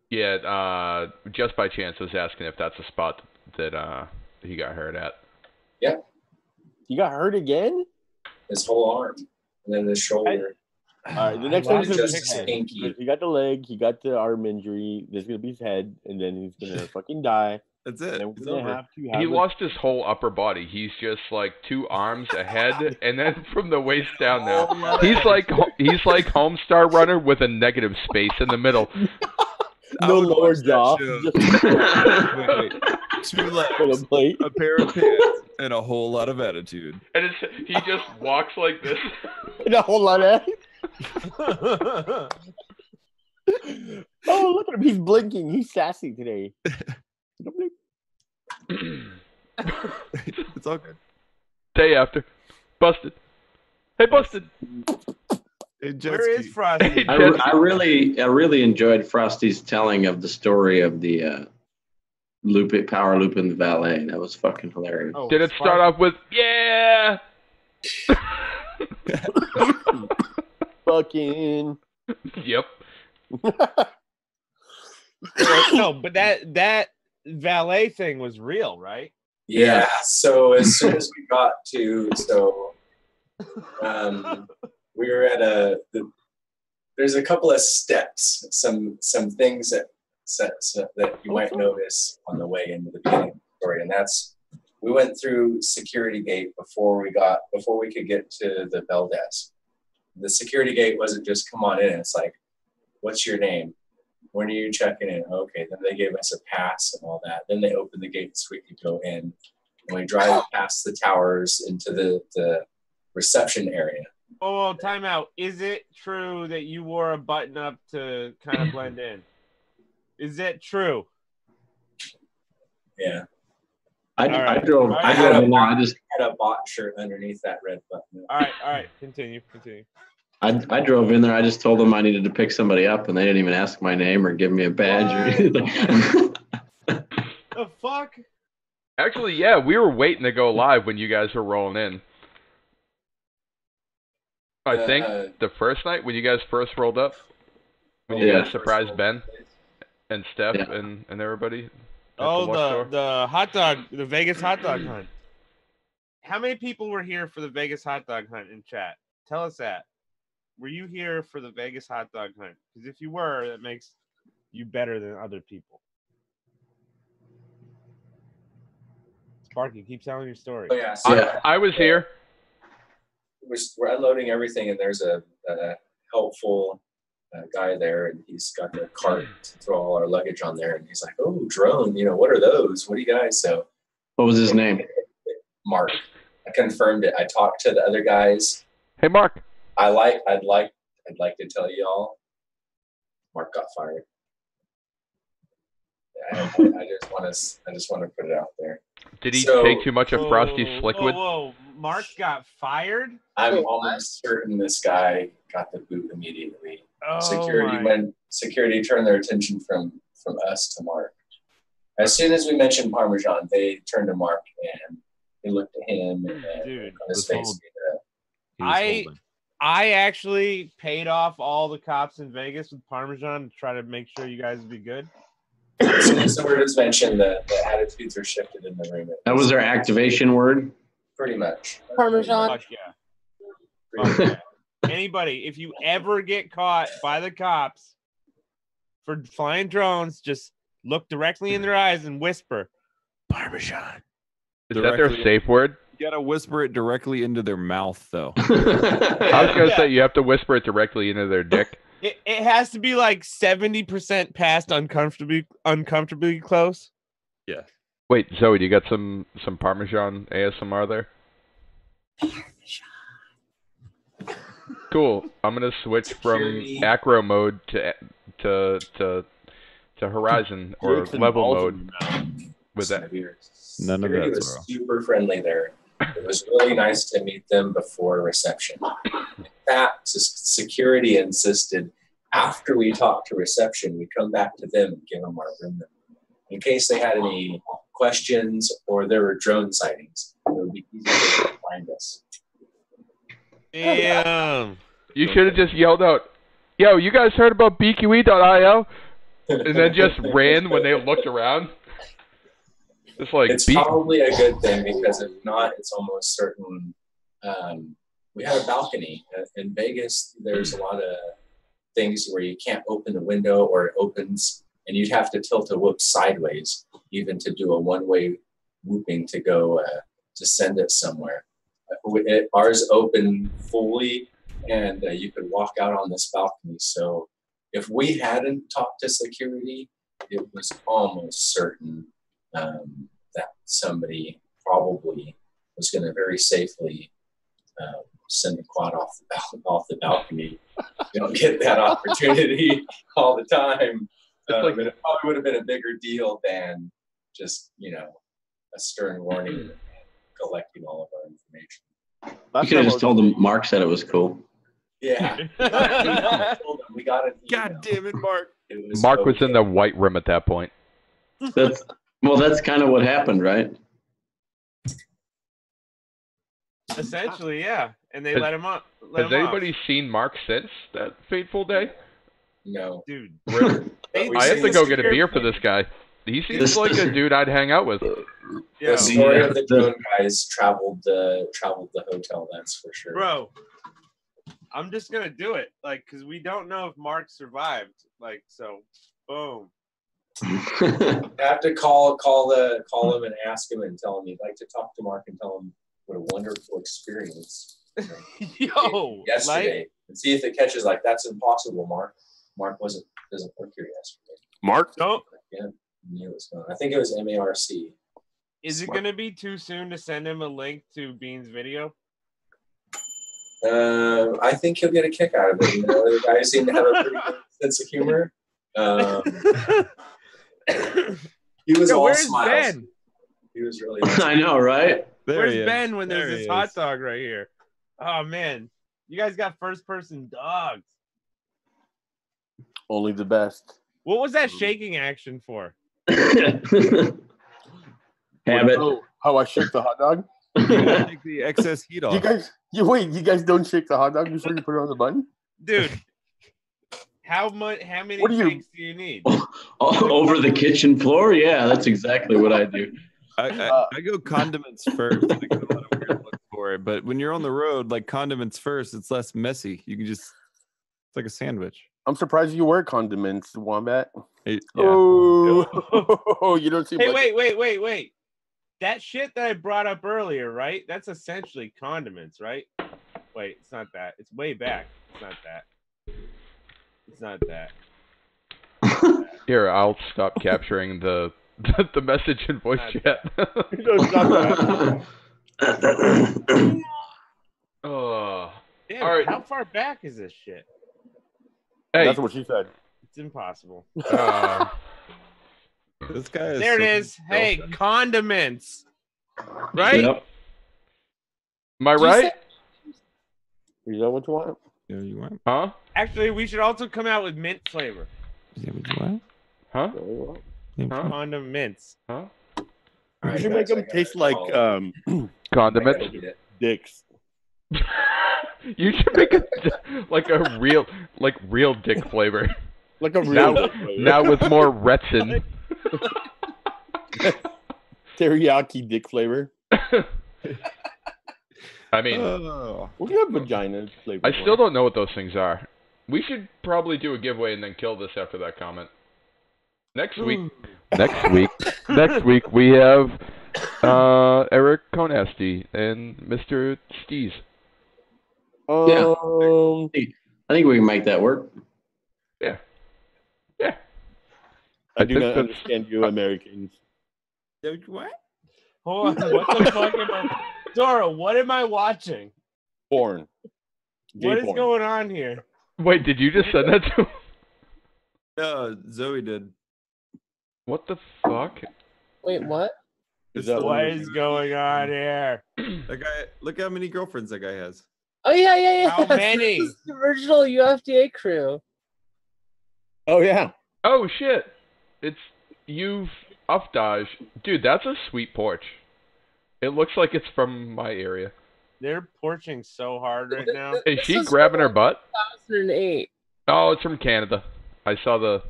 Yeah, just by chance was asking if that's a spot that he got hurt at. Yeah. He got hurt again? His whole arm, and then his shoulder. All right, the next time he's gonna be just his his head. pinky. He got the leg, he got the arm injury. There's gonna be his head, and then he's gonna fucking die. That's it. And It's we're gonna over. have to have He a- lost his whole upper body. He's just like 2 arms ahead, and then from the waist down now, he's like Homestar Runner with a negative space in the middle. no lower jaw. Wait, Just 2 legs, with a plate. a pair of pants, and a whole lot of attitude. And he just walks like this. And a whole lot of. Oh, look at him! He's blinking. He's sassy today. It's all good. Day after. Busted. Hey, Busted. Hey, Where is Frosty? I really enjoyed Frosty's telling of the story of the power loop in the valet. That was fucking hilarious. Oh, Did it start off with, yeah? Fucking. Yep. No, but that valet thing was real, right? Yeah. So as soon as we got to, we were at there's a couple of steps, some things that you might notice on the way into the beginning of the story, and that's we went through security gate before we could get to the bell desk. The security gate wasn't just come on in. It's like, what's your name? When are you checking in? Okay, then they gave us a pass and all that. Then they opened the gate so we could go in. And we drive past the towers into the reception area. Oh, time out. Is it true that you wore a button up to kind of blend in? Is that true? Yeah. All I right. drove. All I right. drove in there. I just. Had a bot shirt underneath that red button. All right. Continue. I drove in there. I just told them I needed to pick somebody up, and they didn't even ask my name or give me a badge or anything. The fuck? Actually, yeah, we were waiting to go live when you guys were rolling in. I think the first night when you guys first rolled up, when you guys surprised Ben and Steph and everybody. Oh, the hot dog, the Vegas hot dog hunt. How many people were here for the Vegas hot dog hunt in chat? Tell us that. Were you here for the Vegas hot dog hunt? Because if you were, that makes you better than other people. Sparky, keep telling your story. Oh, yeah. So I was here. We're unloading everything, and there's a helpful guy there, and he's got the cart to throw all our luggage on there, and he's like, "Oh, drone, what are those? What do you guys?" So, what was his name? Mark. I confirmed it. I talked to the other guys. Hey, Mark. I'd like to tell y'all, Mark got fired. Yeah, I just want to put it out there. Did he take too much of Frosty's Sliquid? Whoa, Mark got fired? I'm almost certain this guy got the boot immediately. Oh, Security turned their attention from us to Mark. As soon as we mentioned Parmesan, they turned to Mark and they looked at him and dude, on his face. I actually paid off all the cops in Vegas with Parmesan to try to make sure you guys would be good. As soon as the word was mentioned, the attitudes were shifted in the room. That was their activation word? Pretty much. Parmesan. Fuck yeah. Fuck yeah. Anybody, if you ever get caught by the cops for flying drones, just look directly in their eyes and whisper, Parmesan. Is that their safe word? You gotta whisper it directly into their mouth, though. I was gonna say you have to whisper it directly into their dick. It has to be like 70% past uncomfortably close. Yeah. Wait, Zoe, do you got some Parmesan ASMR there? Cool. I'm gonna switch from acro mode to Horizon or level mode with that. None of Security that. was super friendly there. It was really nice to meet them before reception. In fact, security insisted after we talked to reception, we come back to them and give them our room number in case they had any questions or there were drone sightings. It would be easy for them to find us. Damn. You should have just yelled out, yo, you guys heard about BQE.io? And then just ran when they looked around. It's like it's probably a good thing because if not, it's almost certain. We have a balcony in Vegas. There's a lot of things where you can't open the window or it opens, and you'd have to tilt a whoop sideways even to do a one-way whooping to go to send it somewhere. Ours open fully, and you could walk out on this balcony. So if we hadn't talked to security, it was almost certain that somebody probably was going to very safely send a quad off the balcony. You don't get that opportunity all the time. But it probably would have been a bigger deal than just, a stern warning and collecting all of our information. You could have just told them Mark said it was cool. Yeah. We got it. God damn it, Mark. Mark was in the white room at that point. That's kind of what happened, right? Essentially, yeah. And they let him up. Has anybody seen Mark since that fateful day? No. Dude. Really? I have to go get a beer for this guy. He seems like a dude I'd hang out with. Yeah. The story of the drone guys traveled the hotel, that's for sure. Bro, I'm just going to do it. Because we don't know if Mark survived. So, boom. I have to call him and ask him and tell him he'd like to talk to Mark and tell him what a wonderful experience. Yo, yesterday, and see if it catches. That's impossible, Mark. Mark doesn't work here yesterday. Mark? No. Yeah, knew it was going. I think it was MARC. Is it going to be too soon to send him a link to Bean's video? I think he'll get a kick out of it. The guys seem to have a pretty good sense of humor. He was all smiles. Ben? He was really. I know, right? Where's Ben when there's this hot dog right here? Oh man, you guys got first-person dogs. Only the best. What was that shaking action for? Habit. How I shake the hot dog? Take the excess heat off. You guys don't shake the hot dog before you put it on the bun? Dude, how many shakes do you need? Over the kitchen floor? Yeah, that's exactly what I do. I go condiments first. I get a lot of weird looks for it, but when you're on the road, condiments first, it's less messy. You can it's like a sandwich. I'm surprised you wear condiments, Wombat. Yeah. Oh, you don't seem. Hey, wait. That shit that I brought up earlier, right? That's essentially condiments, right? Wait, it's not that. It's way back. It's not that. Here, I'll stop capturing the message in voice chat. Oh. Damn, all right. How far back is this shit? Hey. That's what she said. It's impossible. This guy is. There it is. Hey, condiments. Right? Yep. Am I right? Is that what you want? Yeah, you want? Huh? Actually, we should also come out with mint flavor. Is that what you want? Huh? Huh? Condiments. Huh? You should make them taste like condiments. Dicks. You should make it like a real dick flavor. Like a real dick flavor. Now with more retsin. Teriyaki dick flavor. I mean, what do you have vagina flavor? I still don't know what those things are. We should probably do a giveaway and then kill this after that comment. Next week we have Eric Conasti and Mr. Steez. Yeah. I think we can make that work. Yeah. I do not understand you Americans. What? Hold on. What the fuck am I... Dora, what am I watching? Porn. What is going on here? Wait, did you just send that to him? No, Zoe did. What the fuck? Wait, what? What is going on here? That guy, look how many girlfriends that guy has. Oh yeah. How many? This is the original UFDA crew. Oh yeah. Oh shit. It's UFDA. Dude, that's a sweet porch. It looks like it's from my area. They're porching so hard right now. Is she grabbing her butt? 2008. Oh, it's from Canada. I saw the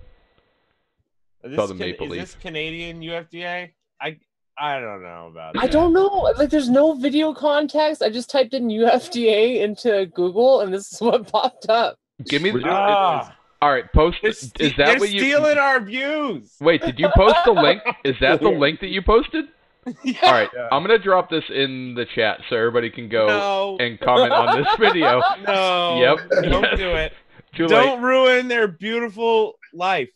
Is Maple Leaf. this Canadian UFDA? I don't know about it. I don't know. Like, there's no video context. I just typed in UFDA into Google, and this is what popped up. Give me. All right, post. Is that they're what you? Stealing our views. Wait, did you post the link? Is that the link that you posted? Yeah. All right, I'm gonna drop this in the chat so everybody can go and comment on this video. No. Yep. Don't do it. Too Don't ruin their beautiful life,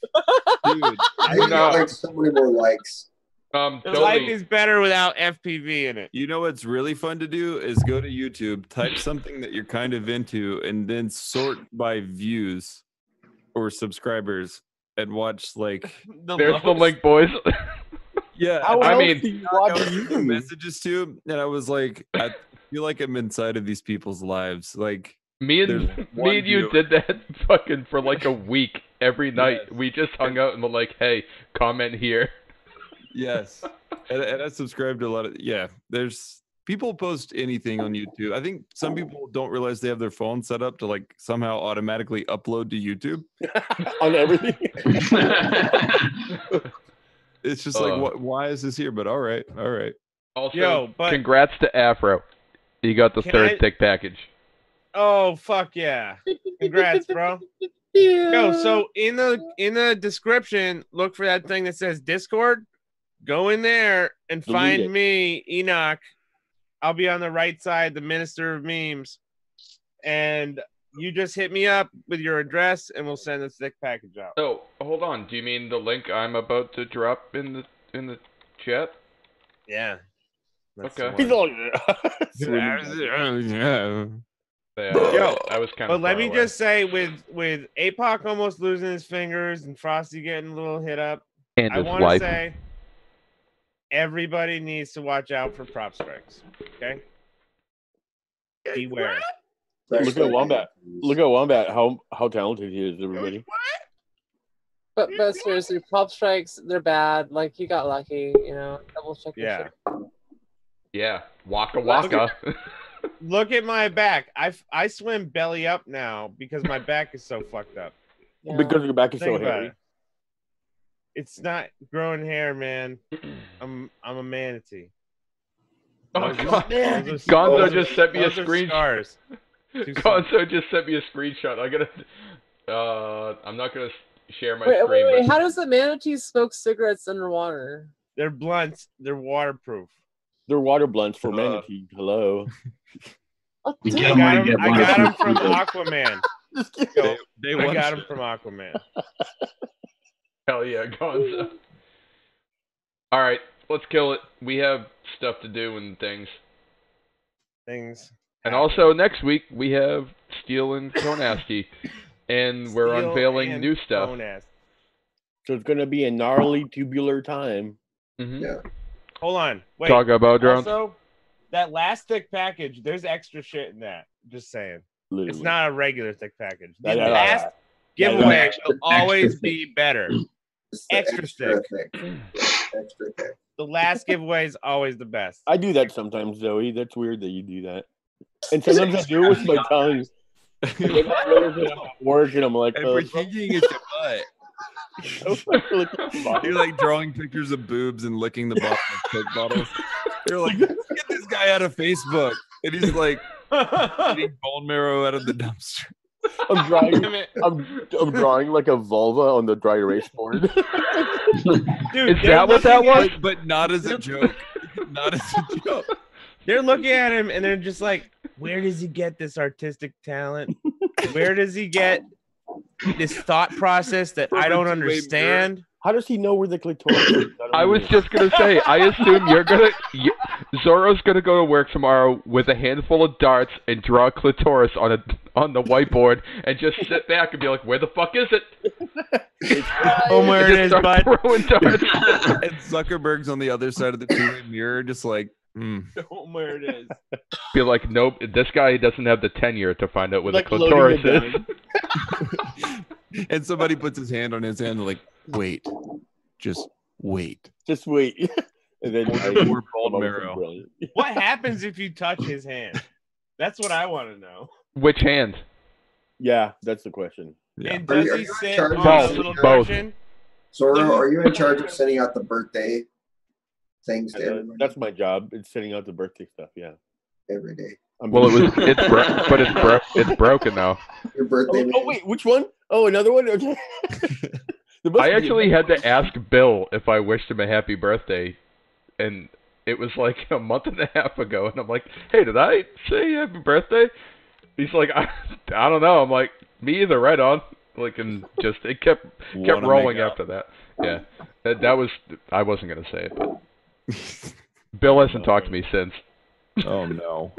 dude. I got like so many more likes. The life is better without FPV in it. You know what's really fun to do is go to YouTube, type something that you're kind of into, and then sort by views or subscribers and watch like. There's the link, boys. Yeah, I mean, messages to, and I was like, I feel like I'm inside of these people's lives. Like me and you did that fucking for like a week every night. Yes. We just hung out and were like, hey, comment here. Yes, and I subscribe to a lot of there's people post anything on YouTube. I think some people don't realize they have their phone set up to like somehow automatically upload to YouTube on everything. It's just like, why is this here? But all right. Also, congrats to Afro. You got the third thick package. Oh fuck yeah! Congrats, bro. Yo, so in the description, look for that thing that says Discord. Go in there and find me, Enoch. I'll be on the right side, the Minister of Memes. And you just hit me up with your address, and we'll send the thick package out. Oh, hold on. Do you mean the link I'm about to drop in the chat? Yeah. Okay. He's all Yo, I was kind but of. let me just say, with APOC almost losing his fingers and Frosty getting a little hit up, and I want to say everybody needs to watch out for prop strikes. Okay. Beware. Look at Wombat. Look at Wombat. How talented he is, everybody. But seriously, prop strikes, they're bad. Like, you got lucky, you know. Double check your shit. Yeah. Waka waka. Look at my back. I swim belly up now because my back is so fucked up. Yeah. Because your back is so hairy. It's not growing hair, man. I'm a manatee. Oh, God. Gonzo just sent me a screenshot. Gonzo just sent me a screenshot. I'm not gonna share my screen. Wait. How does the manatee smoke cigarettes underwater? They're blunts. They're waterproof. They're water blunts for manatee. Hello. I got them from Aquaman. I got them from Aquaman. Hell yeah, Gonzo. All right, let's kill it. We have stuff to do and things. And also next week we have Steel and Konasty, and we're unveiling new stuff. So it's gonna be a gnarly tubular time. Mm-hmm. Yeah. Hold on. Wait. Talk about drones. Also, that last thick package, there's extra shit in that. Just saying. Literally. It's not a regular thick package. The Yeah, last giveaway will always be better. Extra thick. Extra thick. The last giveaway is always the best. I do that sometimes, Zoe. That's weird that you do that. And sometimes I do it with my tongue. Work and I'm like, we're thinking it's your butt. You're like drawing pictures of boobs and licking the bottom of Coke bottles. You're like, get this guy out of Facebook. And he's like eating bone marrow out of the dumpster. I'm drawing like a vulva on the dry erase board. Dude, is that what that was? But not as a joke. Not as a joke. They're looking at him and they're just like, where does he get this artistic talent? Where does he get this thought process that I don't understand? How does he know where the clitoris is? I was just gonna say, I assume Zorro's gonna go to work tomorrow with a handful of darts and draw a clitoris on the whiteboard and just sit back and be like, where the fuck is it? Where it is, bud. Throwing darts. And Zuckerberg's on the other side of the two-way mirror, just like, Where it is. Be like, nope, this guy doesn't have the tenure to find out where the clitoris is. And somebody puts his hand on his hand, like, wait, just wait. Just wait. And then more bone marrow. What happens if you touch his hand? That's what I want to know. Which hand? Yeah, that's the question. And Are does you he in sit charge on of a sending little both. cushion? Zoro, are you in charge of sending out the birthday things to everybody That's my job. It's sending out the birthday stuff. Yeah. every day? Well, it's broken now. Your birthday. Oh wait, which one? Oh, another one. Okay. There must I be actually another- had to ask Bill if I wished him a happy birthday, and it was like a month and a half ago, and I'm like, hey, did I say happy birthday? He's like, I don't know. I'm like, me either, right on. Like, and just, it kept Wanna rolling make out. after that. Yeah. That was, I wasn't going to say it, but Bill hasn't talked to me since. Oh no.